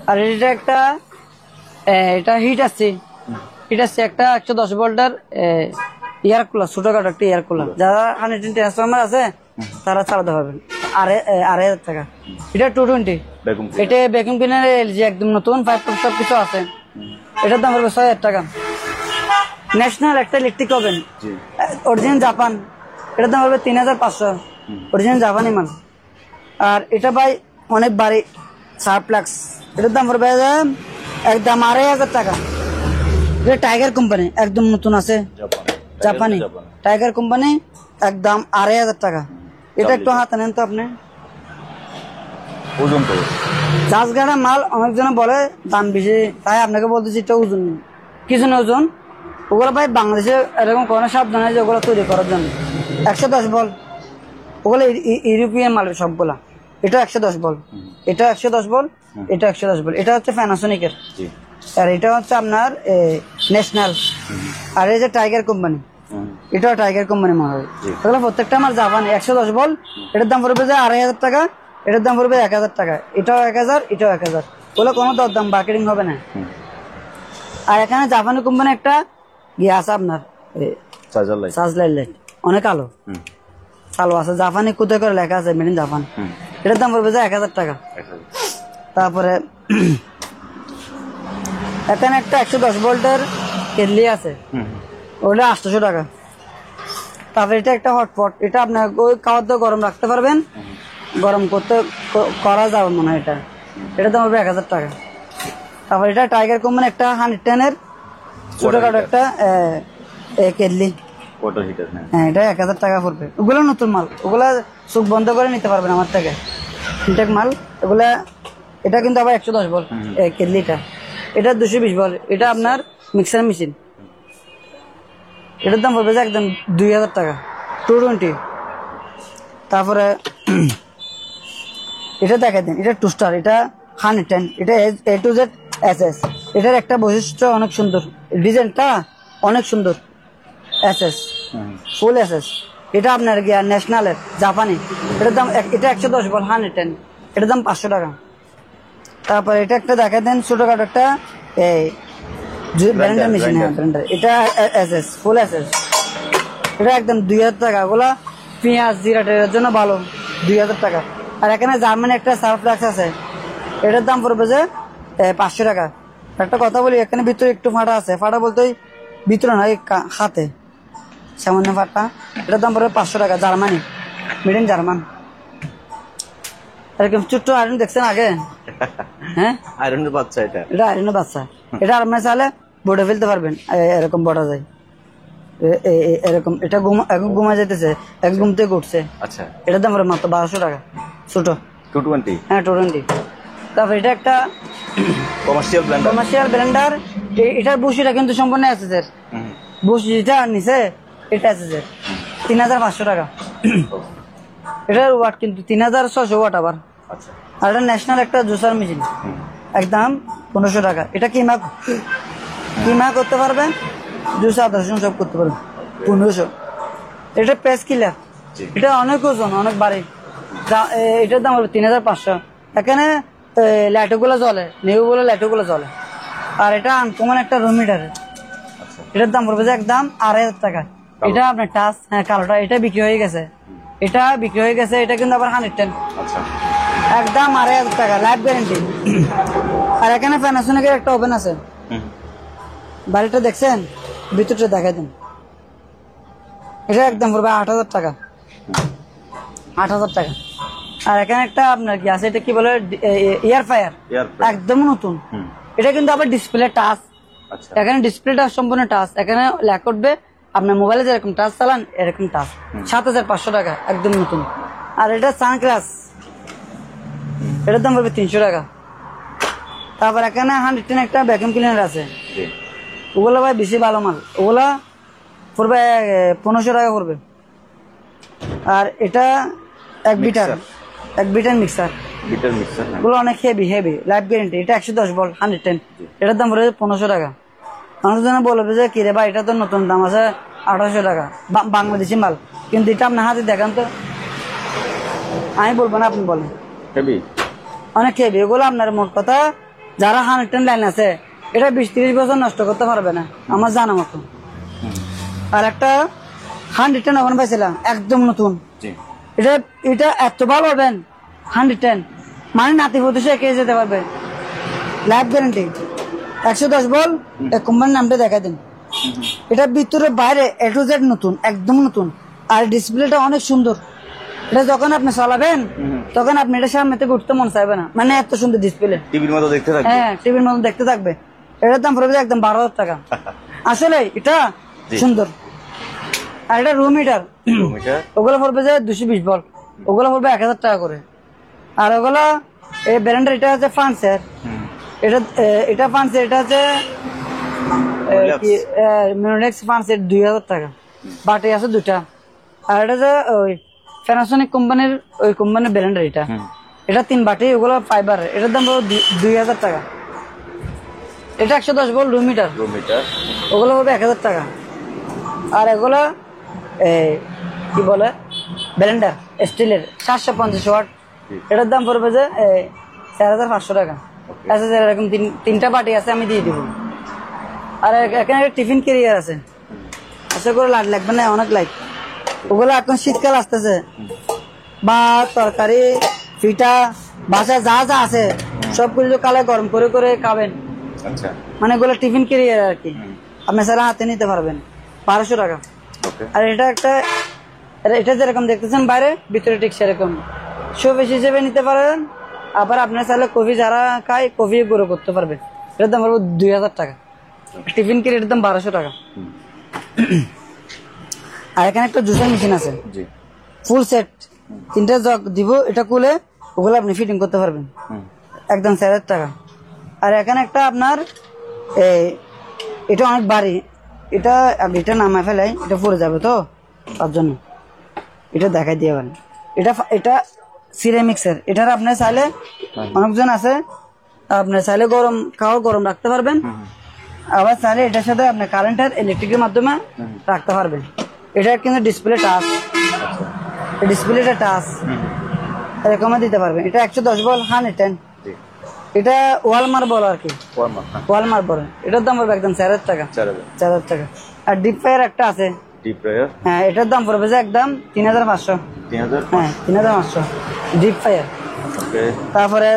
আর এটা একটা এটা হিট আসছে, হিট আসছে একটা 110 ভোল্টের এয়ার কুলার, ছোটখাটো একটা এয়ার কুলার, যারা 110 ট্রান্সফরমার আছে তারা চালাতে পারবেন। 2500 টাকা। এটা 220, বেগম। এটা ভ্যাকুয়াম ক্লিনার এলজি একদম নতুন, 5 সব কিছু আছে। এটার দাম পড়বে 6000 টাকা। ন্যাশনাল একটা ইলেকট্রিক ওভেন, অরিজিনাল জাপান, এটার দাম পড়বে 3500, অরিজিনাল জাপানি মাল। আর এটা ভাই অনেক বাড়ি সারপ্লাক্স, এটার দাম পড়বে একদম 2500 টাকা। এটা টাইগার কোম্পানি একদম নতুন আছে, জাপানি টাইগার কোম্পানি, একদম 2500 টাকা। এটা একটু হাতে নেন তো আপনি। ওজন করে চাষ গাড়া মাল অনেকজন বলে দাম বেশি, তাই আপনাকে বলতেছি এটা ওজন কি জন্য ওজন। ওগুলো ভাই বাংলাদেশে এরকম কোনো সাবধান আছে ওগুলো তৈরি করার জন্য। 110 বল, ওগুলো ইউরোপিয়ান মাল সবগুলা। এটা 110 বল, এটা 110 বল, এটা 110 বল। এটা হচ্ছে প্যানাসোনিকের, আর এটা হচ্ছে আপনার ন্যাশনাল। আর এই যে টাইগার কোম্পানি, এটাও টাইগার কোম্পানি মাল। এগুলো প্রত্যেকটা আমার জাপানি। 110 বল, এটার দাম পড়বে যে 2500 টাকা, এটার দাম পড়বে 1000 টাকা। এটাও 1000, এটাও 1000, ওগুলো কোনো দরদাম মার্কেটিং হবে না। আর এখানে জাপানি কোম্পানি একটা ইয়ে আছে আপনার চার্জ লাইট, অনেক আলো চালু আছে, জাপানি কোথায় করে লেখা আছে মেড ইন জাপান। এটার দাম পড়বে যে 1000 টাকা। তারপরে এখানে একটা 110 ভোল্টের কেটলি আছে, ওটা 800 টাকা। তারপরে এটা একটা হটপট, এটা আপনার ওই খাবার দাবার গরম রাখতে পারবেন, গরম করতে করা যাবে মনে হয়। এটার দাম হবে 1000 টাকা। তারপর এটা টাইগার কোম্পানি একটা 110-এর ছোটখাটো একটা কেটলি, হ্যাঁ, এটা 1000 টাকা পড়বে। ওগুলো নতুন মাল, ওগুলা চোখ বন্ধ করে নিতে পারবেন আমার থেকে, ঠিকঠাক মাল এগুলা। এটা কিন্তু আবার 110 বল কেটলিটা, এটা 220 বল। এটা আপনার মিক্সার মেশিন, এটার দাম পড়বে যে একদম 2000 টাকা, 220। তারপরে এটা দেখা দেন, এটা টোস্টার, এটা 110, এটা A to Z SS। এটার একটা বৈশিষ্ট্য অনেক সুন্দর, ডিজাইনটা অনেক সুন্দর, SS ফুল SS। এটা আপনার গিয়া ন্যাশনালের জাপানি, এটার দাম এটা 110 বল 110, এটার দাম 500 টাকা। তারপর এটা একটা দেখা দেন ছোটখাটো একটা ব্লেন্ডার মেশিন, হ্যাঁ ব্লেন্ডার, এটা SS ফুল SS, এটা একদম 2000 টাকা। ওগুলা পেঁয়াজ জিরা টেরার জন্য ভালো, 2000 টাকা। আর এখানে জার্মানি একটা সারপ্লাক্স আছে, এটার দাম পড়বে যে 500 টাকা। একটা কথা বলি, এখানে ভিতরে একটু ফাটা আছে, ফাটা বলতে ভিতরে নয় হাতে সামান্য ফাটা, এটার দাম পড়বে 500 টাকা, জার্মানি, মেড ইন জার্মান। এরকম ছোট্ট আয়রন দেখছেন আগে, হ্যাঁ আয়রনের বাচ্চা। এটা আয়রনের বাচ্চা, এটা আপনি চাইলে বোর্ডে ফেলতে পারবেন, এরকম বড়া যায় এরকম। এটা ঘুমা যেতেছে, এক ঘুম থেকে উঠছে। আচ্ছা, এটার দাম মাত্র 1200 টাকা, ছোট 220। হ্যাঁ 220। তারপর এটা একটা কমার্শিয়াল ব্লেন্ডার। ব্লেন্ডার, এটার বসিটা কিন্তু সম্পূর্ণ আছে স্যার, বসিটা নিচে এটা আছে যে 3500 টাকা। এটার ওয়াট কিন্তু 3600 ওয়াট আবার। আচ্ছা আর এটা ন্যাশনাল একটা জুসার মেশিন, একদম 1500 টাকা। এটা কিমা করতে পারবেন, জুস আদা রসুন সব করতে পারবেন 1500। এটা প্রেস কিলার, এটা অনেক ওজন, অনেক ভারী। এটার দাম হবে 3500। এখানে লাইটো গুলো জ্বলে, নেউ বলে লাইটো গুলো জ্বলে। আর এটা আনকমন একটা রুম হিটার, এটার দাম পড়বে যে একদম 2500 টাকা। এটা আপনার টাচ, হ্যাঁ কালোটা, এটা বিক্রি হয়ে গেছে, এটা বিক্রি হয়ে গেছে। এটা কিন্তু আবার 110, আচ্ছা একদম 2500 টাকা, লাইফ গ্যারেন্টি। আর এখানে প্যানাসোনিকের একটা ওভেন আছে, বাড়িটা দেখছেন, ভিতরটা দেখাই দিন। এটা একদম পড়বে 8000 টাকা, 8000 টাকা। আর এখানে একটা আপনার কি আছে, এটা কি বলে, এয়ার ফায়ার, একদম নতুন। এটা কিন্তু আবার ডিসপ্লে টাচ, আচ্ছা এখানে ডিসপ্লেটা সম্পূর্ণ টাচ। এখানে লেখা উঠবে আপনার মোবাইলে যেরকম টাচ চালান এরকম টাচ। 7500 টাকা, একদম নতুন। আর এটা সানগ্লাস, এটার দাম পড়বে 300 টাকা। তারপর এখানে 110 একটা ভ্যাকুয়াম ক্লিনার আছে, ওগুলো ভাই বেশি ভালো মাল, ওগুলা পড়বে 1500 টাকা পড়বে। আর এটা এক বিটার মিক্সার, ওগুলো অনেক হেভি, লাইফ গ্যারেন্টি। এটা 110 ভোল্ট 110, এটার দাম পড়বে 1500 টাকা। মানুষজন বলবে যে কিরে ভাই এটা তো নতুন দাম আছে 1800 টাকা, বাংলাদেশি মাল, কিন্তু এটা আপনার হাতে দেখান তো। আমি বলবো না, আপনি বলেন। অনেক হেভি এগুলো। আপনার মোট কথা যারা 110 লাইন আছে, এটা 20-30 বছর নষ্ট করতে পারবে না আমার জানা মতো। আর একটা 110 ওভেন পাইছিলাম, একদম নতুন। এটা এত ভালো হবেন 110, মানে নাতি প্রদেশে একে যেতে পারবে, লাইফ গ্যারেন্টি। 110 বল, কোম্পানির নামটা দেখা দিন। এটা ভিতরে বাইরে A to Z নতুন, একদম নতুন। আর ডিসপ্লেটা অনেক সুন্দর। এটা যখন আপনি চালাবেন তখন আপনি এটা সামনে থেকে উঠতে মন চাইবে না, মানে এত সুন্দর ডিসপ্লে, টিভির মতো দেখতে থাকবে। হ্যাঁ টিভির মতো দেখতে থাকবে। এটার দাম পড়বে একদম 12000 টাকা। আসলে এটা সুন্দর। আর এটা রুম হিটার, ওগুলো পড়বে যে 220 ভোল্ট, ওগুলো পড়বে 1000 টাকা করে। আর ওগুলো এই ব্র্যান্ডের, এটা হচ্ছে ফান্সের, এটা ফান্সের, এটা হচ্ছে মিনোনেক্স ফান্সের 2000 টাকা। বাটি আছে দুটা। আর এটা যে ওই প্যানাসোনিক কোম্পানির, ওই কোম্পানির ব্র্যান্ডের, এটা 3 বাটি, ওগুলো ফাইবার, এটার দাম পড়বে 2000 টাকা। এটা 110 ভোল্ট রুম হিটার, ওগুলো পড়বে 1000 টাকা। আর এগুলো কি বলে, ব্লেন্ডার স্টিলের 750 ওয়াট, এটার দাম পড়বে যে 4500 টাকা। আচ্ছা এরকম 3টা বাটি আছে, আমি দিয়ে দিব। আর এখানে একটা টিফিন ক্যারিয়ার আছে, আশা করে লাইট লাগবে না, অনেক লাইট। ওগুলো এখন শীতকাল আসতেছে, ভাত তরকারি পিঠা বাসায় যা যা আছে সবগুলো কালে গরম করে করে খাবেন। আচ্ছা মানে এগুলো টিফিন ক্যারিয়ার আর কি, আপনি সারা হাতে নিতে পারবেন, 1200 টাকা। আর এটা একটা, এটা যেরকম দেখতেছেন বাইরে, ভিতরে ঠিক সেরকম শোপিস হিসেবে নিতে পারবেন। আবার আপনার চাইলে কফি যারা খায়, কফি গুঁড়ো করতে পারবে। এটার দাম পড়বে 2000 টাকা। টিফিন ক্যারিয়ারের দাম 1200 টাকা। আর এখানে একটা জুসার মেশিন আছে, ফুল সেট, 3টা জগ দিব, এটা খুলে ওগুলো আপনি ফিটিং করতে পারবেন, একদম 4000 টাকা। আর এখানে একটা আপনার এটা অনেক ভারী, এটা নামায় ফেলাই, এটা পড়ে যাবে তো, তার জন্য এটা দেখাই দিয়ে পারেন। এটা সিরামিক্সের, এটার আপনার চাইলে অনেকজন আছে, আপনার চাইলে গরম খাওয়া গরম রাখতে পারবেন, আবার চাইলে এটার সাথে আপনি কারেন্টের ইলেকট্রিকের মাধ্যমে রাখতে পারবেন। এটা কিন্তু ডিসপ্লে টাচ, ডিসপ্লেটা টাচ এরকম দিতে পারবেন। এটা 110 ভোল্ট 110, এটা ওয়াল মার্বল আর কি, ওয়াল মার্বল। এটার দাম পড়বে একদম 4000 টাকা, 4000 টাকা। আর ডিপ ফায়ার একটা আছে, হ্যাঁ এটার দাম পড়বে যে একদম 3500, হ্যাঁ 3500 ডিপ ফায়ার। তারপরে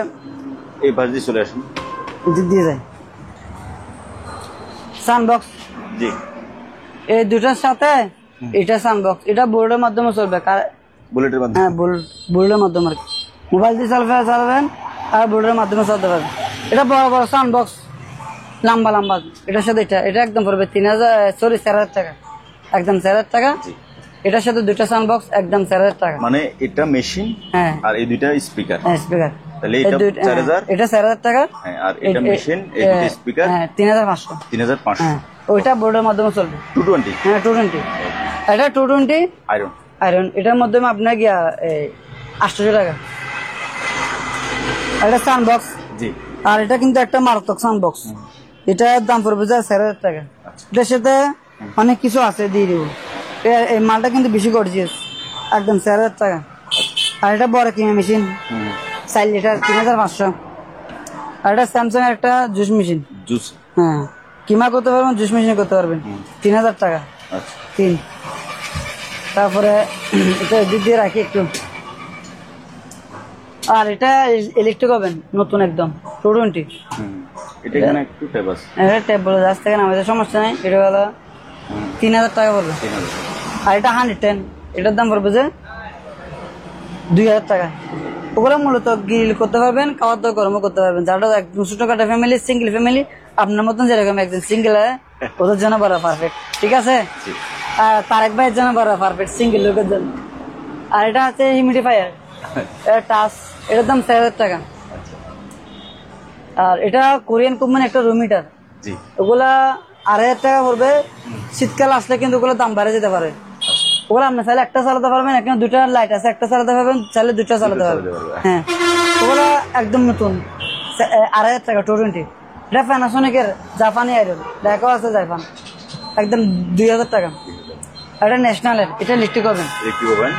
এই পাশ দিয়ে চলে আসুন, দিয়ে যায় সানবক্স, এই দুটার সাথে এটা সানবক্স, এটা বোর্ডের মাধ্যমে চলবে, বুলেটের মাধ্যমে, হ্যাঁ বোর্ডের মাধ্যমে আর কি, মোবাইল দিয়ে চালাবেন আর বোর্ডের মাধ্যমে চলতে পারবেন। এটা বড় বড় সানবক্স, লম্বা লম্বা, এটার সাথে এটা একদম পড়বে 4000 টাকা, একদম 4000 টাকা। এটার সাথে দুটা সাউন্ড একদম 4000 টাকা। মানে এটা মেশিন, হ্যাঁ, আর এই দুইটা স্পিকার। হ্যাঁ স্পিকার, তাহলে এটা 4000, এটা 4000 টাকা। হ্যাঁ, আর এটা মেশিন, এই দুটো স্পিকার, হ্যাঁ 3500। 3500। হ্যাঁ, ওইটা বোর্ডের মাধ্যমে চলবে 220। হ্যাঁ 220। এটা 220 আয়রন। আয়রন, এটার মধ্যে আপনার গিয়া 800 টাকা। এটা সানবক্স, জি। আর এটা কিন্তু একটা মারাত্মক সানবক্স, এটার দাম পড়বে 4000 টাকা। এটার সাথে অনেক কিছু আছে, দিয়ে দিব। এই মালটা কিন্তু বেশি গর্জিয়াস, একদম 4000 টাকা। আর এটা বড় কিমা মেশিন 4 লিটার 3500। আর এটা স্যামসাং একটা জুস মেশিন, জুস। হ্যাঁ কিমা করতে পারবেন, জুস মেশিন করতে পারবেন, 3000 টাকা। আচ্ছা। 3। তারপরে এটা এদিক দিয়ে রাখি একটু। আর এটা ইলেকট্রিক ওভেন নতুন একদম 220। এটা এখানে একটু ট্যাব আছে। এটা ট্যাব বলে আজ থেকে আমাদের সমস্যা নেই, এটা হলো 3000 টাকা পড়বে। আর এটা 110, এটার দাম পড়বে যে 2000 টাকা। ওগুলো মূলত গ্রিল করতে পারবেন, খাওয়ার দাওয়া গরমও করতে পারবেন। যারা একদম ছোটখাটো ফ্যামিলি, সিঙ্গেল ফ্যামিলি, আপনার মতন যেরকম একজন সিঙ্গেল ওদের জন্য বড় পারফেক্ট, ঠিক আছে। আর তারেক ভাইয়ের জন্য বড় পারফেক্ট, সিঙ্গেল লোকের জন্য। আর এটা হচ্ছে হিউমিডিফায়ার, এটা টাচ, এটার দাম 4000 টাকা। আর এটা কোরিয়ান কোম্পানি একটা রুম হিটার, জি। ওগুলা 2500 টাকা পড়বে। শীতকাল আসলে কিন্তু ওগুলো দাম বেড়ে যেতে পারে। ওগুলো আপনি চাইলে একটা চালাতে পারবেন, এখানে 2টা লাইট আছে, একটা চালাতে পারবেন, চাইলে 2টা চালাতে পারবেন। হ্যাঁ, ওগুলো একদম নতুন 2500 টাকা 220। এটা প্যানাসোনিকের জাপানি আয়রন, দেখাও আছে জাপান, একদম 2000 টাকা। এটা ন্যাশনালের, এটা ইলেকট্রিক ওভেন। ইলেকট্রিক ওভেন,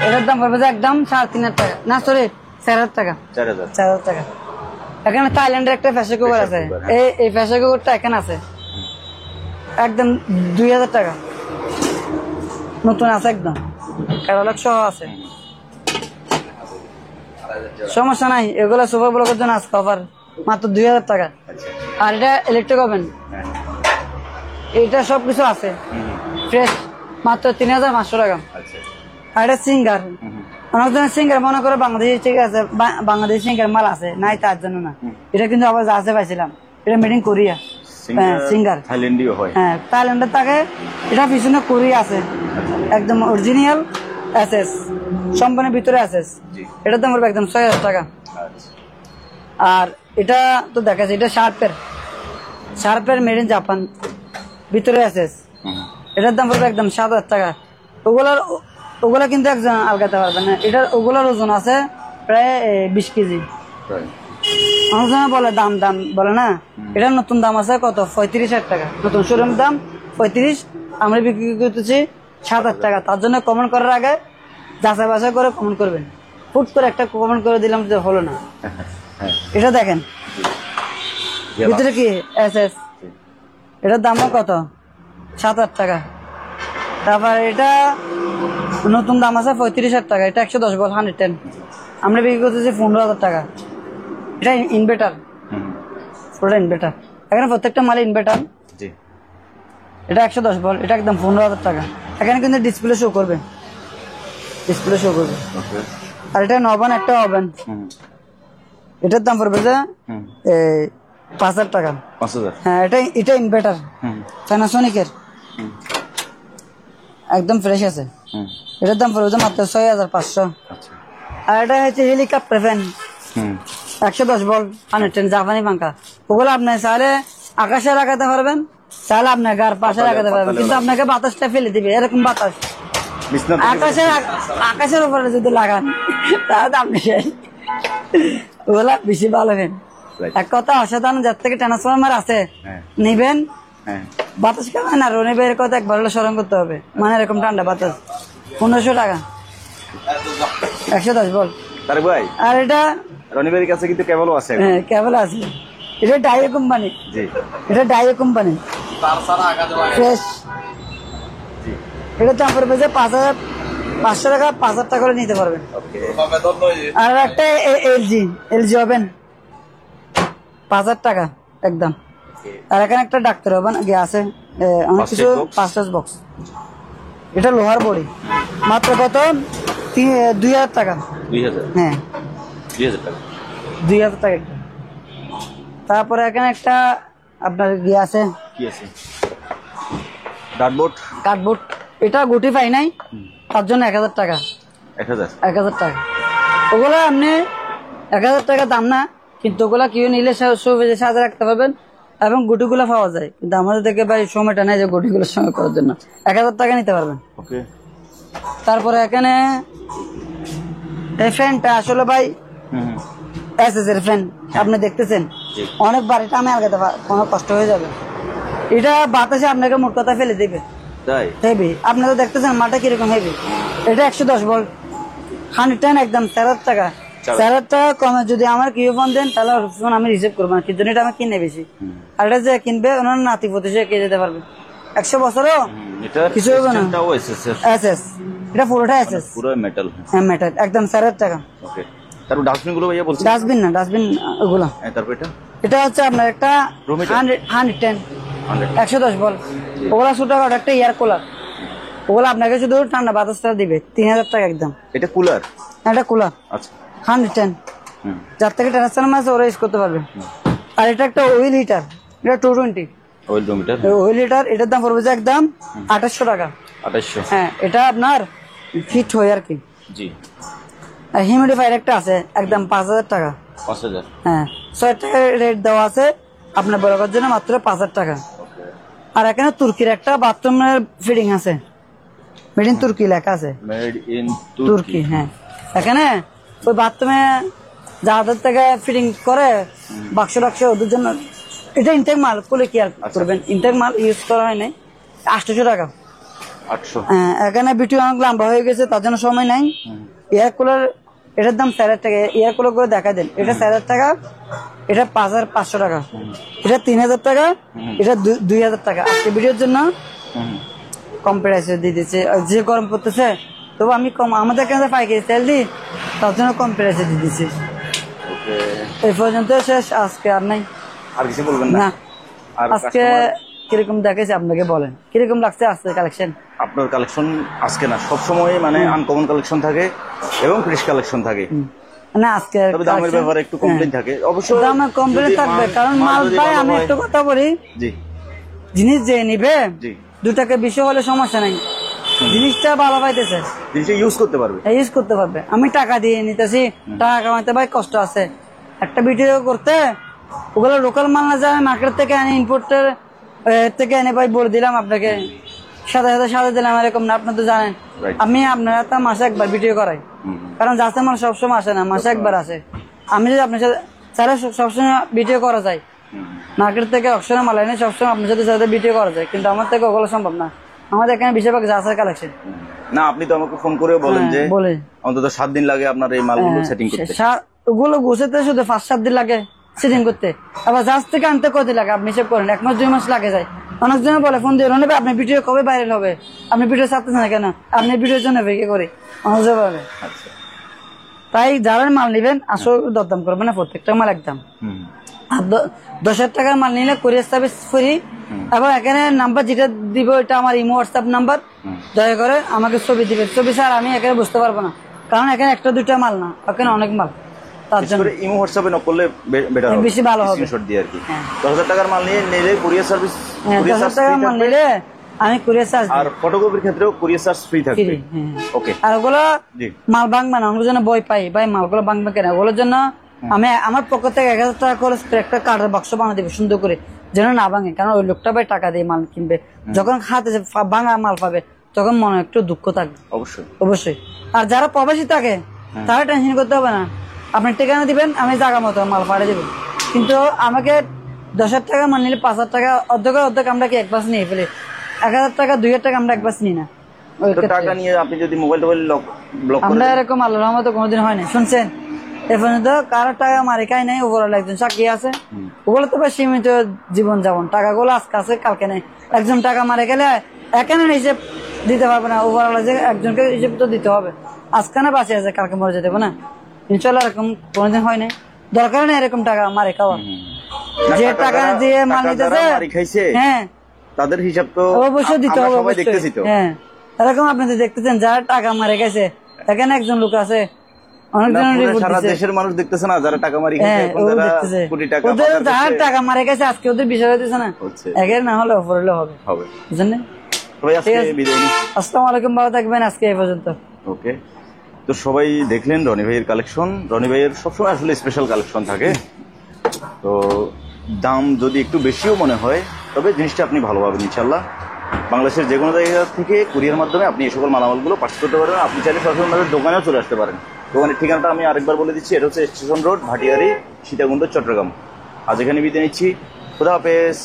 এটার দাম পড়বে যে একদম 3500 টাকা, না সরি 4000 টাকা। 4000 টাকা। এখানে থাইল্যান্ডের একটা প্রেসার কুকার আছে, এই প্রেসার কুকারটা এখানে আছে, একদম 2000 টাকা, নতুন আছে একদম, ক্যাটালগ সহ আছে। সমস্যা নাই, এগুলো সুপার ব্লকের জন্য আছে অফার, মাত্র 2000 টাকা। আর এটা ইলেকট্রিক ওভেন, এটা সবকিছু আছে ফ্রেশ, মাত্র 3500 টাকা। আর এটা সিঙ্গার, অনেক ধরনের সিঙ্গার মনে করে বাংলাদেশি, ঠিক আছে, বাংলাদেশি সিঙ্গার মাল আছে, নাই তার জন্য না, এটা কিন্তু আবার আছে পাইছিলাম, এটা মেড ইন কোরিয়া। হ্যাঁ সিঙ্গার, থাইল্যান্ডীয় হয়। হ্যাঁ থাইল্যান্ডের থাকে, এটা পিছনে কোরিয়া আছে, একদম অরিজিনাল এসএস সম্পূর্ণের ভিতরে এসএস। এটার দাম পড়বে একদম 6000 টাকা। আর এটা তো দেখাচ্ছে, এটা শার্পের মেড ইন জাপান, ভিতরে এসএস, এটার দাম পড়বে একদম 7000 টাকা। ওগুলা কিন্তু একজন আলগাতে পারবে না, এটার ওগুলার ওজন আছে প্রায় 20 কেজি। অনেক সময় বলে দাম বলে না, এটার নতুন দাম আছে কত 35,000 টাকা, নতুন শোরুম দাম 35, আমরা বিক্রি করতেছি 7000 টাকা। তার জন্য কমেন্ট করার আগে যাচাই বাছাই করে কমেন্ট করবেন, ফুট করে একটা কমেন্ট করে দিলাম যে হলো না। এটা দেখেন ভিতরে কি এসএস, এটার দামও কত 7000 টাকা। তারপর এটা নতুন দাম আছে 35,000 টাকা, এটা 110 ভোল্ট 110, আমরা বিক্রি করতেছি 15,000 টাকা। এটা ইনভার্টার, পুরোটা ইনভার্টার, এখানে প্রত্যেকটা মালে ইনভার্টার। এটা 110 ভোল্ট, এটা একদম 15,000 টাকা। এখানে কিন্তু ডিসপ্লে শো করবে, আর এটা নবান একটা ওভেন, এটার দাম পড়বে যে 5000 টাকা। হ্যাঁ এটা ইনভার্টার প্যানাসোনিকের, একদম ফ্রেশ আছে, এটার দাম পড়বে মাত্র 6500। আর এটা হচ্ছে হেলিকপ্টার ফ্যান, 110 ভোল্ট 110 জাপানি পাঙ্খা। ওগুলো আপনি চাইলে আকাশে লাগাতে পারবেন, চাইলে আপনার গার পাশে লাগাতে পারবেন, কিন্তু আপনাকে বাতাসটা ফেলে দিবে, এরকম বাতাস আকাশের উপরে যদি লাগান তাহলে আপনি ওগুলা বেশি ভালো ফ্যান। এক কথা অসাধারণ, যার থেকে ট্রান্সফরমার আছে নিবেন, বাতাস কেমন না রনি ভাইয়ের কথা একবার হলে স্মরণ করতে হবে, মানে এরকম ঠান্ডা বাতাস 1500 টাকা 110 ভোল্ট। আর এটা রনিবের কাছে কিন্তু কেবলও আছে, হ্যাঁ কেবল আছে, এটা ডাইও কোম্পানি, এটা ডাইও কোম্পানি ফ্রেশ। এটা দাম পড়বে যে 5500 টাকা, 5000 টাকা করে নিতে পারবেন। আর একটা এলজি ওভেন 5000 টাকা একদম। আর এখানে একটা ডাক্তার ওভেন আছে, অনেক কিছু 5 বক্স, এটা লোহার বডি, মাত্র কত 2000 টাকা। হ্যাঁ 2000 টাকা। তারপরে এখানে একটা আপনার আছে কার্ডবোর্ড, এটা গুটি পাই নাই, তার জন্য 1000 টাকা। 1000 টাকা ওগুলো আপনি 1000 টাকা দাম না, কিন্তু ওগুলা কেউ নিলে সাজে রাখতে পারবেন, এবং গুটিগুলো পাওয়া যায়, কিন্তু আমাদের থেকে ভাই সময়টা নেই যে গুটিগুলোর সঙ্গে করার জন্য। 1000 টাকা নিতে পারবেন। ওকে। তারপরে এখানে এই ফ্যানটা আসলে ভাই এসএস এর ফ্যান, আপনি দেখতেছেন অনেকবার, এটা আমি আলগাতে কোনো কষ্ট হয়ে যাবে, এটা বাতাসে আপনাকে মোট কথা ফেলে দিবে, তাই হেভি। আপনি তো দেখতেছেন মালটা কিরকম হেভি। এটা 110 ভোল্ট 110 একদম 4000 টাকা। 4000 টাকা কমে যদি আমার কিউ ফোন দেন তাহলে ফোন আমি রিসিভ করবো না, কিন্তু এটা আমি কিনে বেশি। আর এটা যে কিনবে ওনার নাতি পতি সে কে যেতে পারবে 100 বছরও কিছু হবে না। এসএস, এটা পুরোটা এসএস, পুরো মেটাল। হ্যাঁ মেটাল একদম 4000 টাকা। ওকে। তারপর ডাস্টবিন গুলো ভাইয়া বলছেন? ডাস্টবিন না, ডাস্টবিন ওগুলো। তারপর এটা এটা হচ্ছে আপনার একটা 110 110 ভোল্ট, ওগুলা ছোটখাটো একটা এয়ার কুলার, ওগুলো আপনাকে শুধু ঠান্ডা বাতাসটা দিবে 3000 টাকা একদম। এটা কুলার? এটা কুলার। আচ্ছা। 110 যার থেকে ট্রান্সফরমার আছে ওরা ইউজ করতে পারবে। আর এটা একটা অয়েল হিটার, এটা 220 অয়েল মিটার। অয়েল হিটার, এটার দাম পড়বে যে একদম 2800 টাকা। 2800? হ্যাঁ, এটা আপনার ফিট হয় আর কি। জি। আর হিউমিডিফায়ার একটা আছে একদম 5000 টাকা। 5000? হ্যাঁ, 6 টাকা রেট দেওয়া আছে আপনার বরাবর জন্য মাত্র 5000 টাকা। আর এখানে তুর্কির একটা বাথরুমের ফিটিং আছে, মেড ইন তুর্কি লেখা আছে, মেড ইন তুর্কি। হ্যাঁ, এখানে ওই বাথরুমে যাদের থেকে ফিটিং করে বাক্স টাক্স ওদের জন্য। এটা ইনটেক মাল, খুলে কি আর করবেন, ইনটেক মাল ইউজ করা হয় নাই। 800 টাকা। 800? হ্যাঁ, এখানে ভিডিও অনেক লম্বা হয়ে গেছে তার জন্য সময় নাই। এয়ার কুলার এটার দাম 4000 টাকা, এয়ার কুলার করে দেখা দেন। এটা 4000 টাকা, এটা 5500 টাকা, এটা 3000 টাকা, এটা 2000 টাকা। আজকে ভিডিওর জন্য কম প্রাইসে দিয়ে দিচ্ছে, যে গরম পড়তেছে তবু আমি কম, আমাদের কাছে পাইকারি সেল দিই তার জন্য কম প্রাইসে দিয়ে দিচ্ছি। এই পর্যন্ত শেষ, আজকে আর নাই। আর কিছু বলবেন না? আর আজকে কিরকম দেখেছি আপনাকে বলেন, কিরকম লাগছে আজকে কালেকশন? আপনার কালেকশন আজকে না সবসময় মানে আনকমন কালেকশন থাকে এবং ফ্রেশ কালেকশন থাকে না। আজকে তবে দামের ব্যাপারে একটু কমপ্লেইন থাকে, অবশ্যই দামে কমপ্লেইন থাকবে, কারণ মাল পাই। আমি একটা কথা বলি, জি, জিনিস যে নিবে জি 2 টাকা বেশি হলে সমস্যা নাই, জিনিসটা ভালো পাইতেছে, জিনিসটা ইউজ করতে পারবে, ইউজ করতে পারবে। আমি টাকা দিয়ে নিতেছি, টাকা কামাইতে ভাই কষ্ট আছে। একটা ভিডিও করতে ওগুলো লোকাল মাল না যায়, মার্কেট থেকে আনি, ইম্পোর্টের থেকে এনে ভাই বলে দিলাম আপনাকে, সাথে দিলাম, এরকম না। আপনি তো জানেন আমি আপনারা তো মাসে একবার ভিডিও করাই, কারণ যাতে মাল সবসময় আসে না, মাসে একবার আসে। আমি যদি আপনার সাথে স্যার সবসময় ভিডিও করা যায়, মার্কেট থেকে অপশনে মাল এনে সবসময় আপনার সাথে ভিডিও করা যায়, কিন্তু আমার থেকে ওগুলো সম্ভব না। আমাদের এখানে বেশিরভাগ জাহাজের কালেকশন। না, আপনি তো আমাকে ফোন করে বলেন যে বলে অন্তত 7 দিন লাগে আপনার এই মালগুলো সেটিং করতে। ওগুলো গুছাতে শুধু 5-7 দিন লাগে সেটিং করতে, আবার জাহাজ থেকে আনতে কতদিন লাগে আপনি হিসেব করেন, 1 মাস 2 মাস লাগে যায়। অনেকজন বলে ফোন দিয়ে রনে ভাই আপনি ভিডিও কবে ভাইরাল হবে, আপনি ভিডিও ছাড়তেছেন না কেন, আপনি ভিডিওর জন্য ভেঙে করে অনেকজন বলে। তাই যারা মাল নিবেন আসলে দরদাম করবেন না, প্রত্যেকটা মাল একদম। আর 10,000 টাকার মাল নিলে কুরিয়ার সার্ভিস ফ্রি। এবং এখানে নাম্বার যেটা দিব এটা আমার ইমো হোয়াটসঅ্যাপ নাম্বার, দয়া করে আমাকে ছবি দিবেন। ছবি স্যার আমি এখানে বুঝতে পারবো না, কারণ এখানে 1-2টা মাল না, এখানে অনেক মাল, তার জন্য ইমো হোয়াটসঅ্যাপে নক করলে বেটার হবে, বেশি ভালো হবে। স্ক্রিনশট দিয়ে আর কি। 10,000 টাকার মাল নিলে কুরিয়ার সার্ভিস, 10,000 টাকার মাল নিলে আমি কুরিয়ার চার্জ, আর ফটোকপির ক্ষেত্রেও কুরিয়ার চার্জ ফ্রি থাকবে। ওকে। আর ওগুলো মাল ভাঙবে না, ওগুলোর জন্য বই পাই ভাই, মালগুলো ভাঙবে কেন, ওগুলোর জন্য আমি আমার পক্ষ থেকে 1000 টাকা করে একটা কার্ডের বাক্স বানিয়ে দেবে সুন্দর করে, যেন না ভাঙে। কারণ ওই লোকটা ভাই টাকা দিয়ে মাল কিনবে, যখন হাতে ভাঙা মাল পাবে তখন মনে একটু দুঃখ থাকবে। অবশ্যই অবশ্যই। আর যারা প্রবাসী থাকে তারা টেনশন করতে হবে না, আপনি ঠিকানা দিবেন, আমি জায়গা মতো মাল পাঠিয়ে দেবো। কিন্তু আমাকে 10,000 টাকা মাল নিলে 5,000 টাকা অর্ধেক আমরা কি একবাস নিয়ে ফেলি, 1,000 টাকা 2,000 টাকা আমরা একবাস নিই না। টাকা নিয়ে আপনি যদি মোবাইল ব্লক আমরা এরকম আল্লাহর রহমতে কোনোদিন হয় না। শুনছেন এ পর্যন্ত কারো টাকা মারি খাই নাই, ওপরওয়ালা একজন সাক্ষী আছে। ওগুলো তো ভাই সীমিত জীবন যাপন, টাকাগুলো আজকে আছে কালকে নেই। একজন টাকা মারে গেলে এখানে হিসেব দিতে পারবে না, ওপরওয়ালা যে একজনকে হিসেব তো দিতে হবে। আজকে না বাঁচে আছে কালকে মরে যেতে হবে না, ইনশাল্লাহ এরকম কোনোদিন হয় নাই। দরকার নেই এরকম টাকা মারে খাওয়া, যে টাকা দিয়ে মাল নিতেছে হ্যাঁ তাদের হিসাব তো অবশ্যই দিতে হবে। হ্যাঁ, এরকম আপনি তো দেখতেছেন যারা টাকা মারে গেছে, এখানে একজন লোক আছে, সারা দেশের মানুষ দেখতেছে না যারা টাকা মারি যারা টাকা মারে গেছে, আজকে ওদের বিষয় হইতেছে না, একের না হলে অপর হলে হবে, বুঝলেন? আসসালামু আলাইকুম, ভালো থাকবেন, আজকে এই পর্যন্ত। ওকে, তো সবাই দেখলেন রনি ভাইয়ের কালেকশন। রনি ভাইয়ের সবসময় আসলে স্পেশাল কালেকশন থাকে, তো দাম যদি একটু বেশিও মনে হয়, তবে জিনিসটা আপনি ভালো পাবেন ইনশাল্লাহ। বাংলাদেশের যে কোনো জায়গা থেকে কুরিয়ার মাধ্যমে আপনি এই সকল মালামালগুলো পার্চেস করতে পারবেন। আপনি চাইলে সরাসরি আমাদের দোকানেও চলে আসতে পারেন। দোকানের ঠিকানাটা আমি আরেকবার বলে দিচ্ছি, এটা হচ্ছে স্টেশন রোড, ভাটিয়ারি, সীতাকুণ্ড, চট্টগ্রাম। আজ এখানে বিদায় নিচ্ছি, খুদা হাফেজ।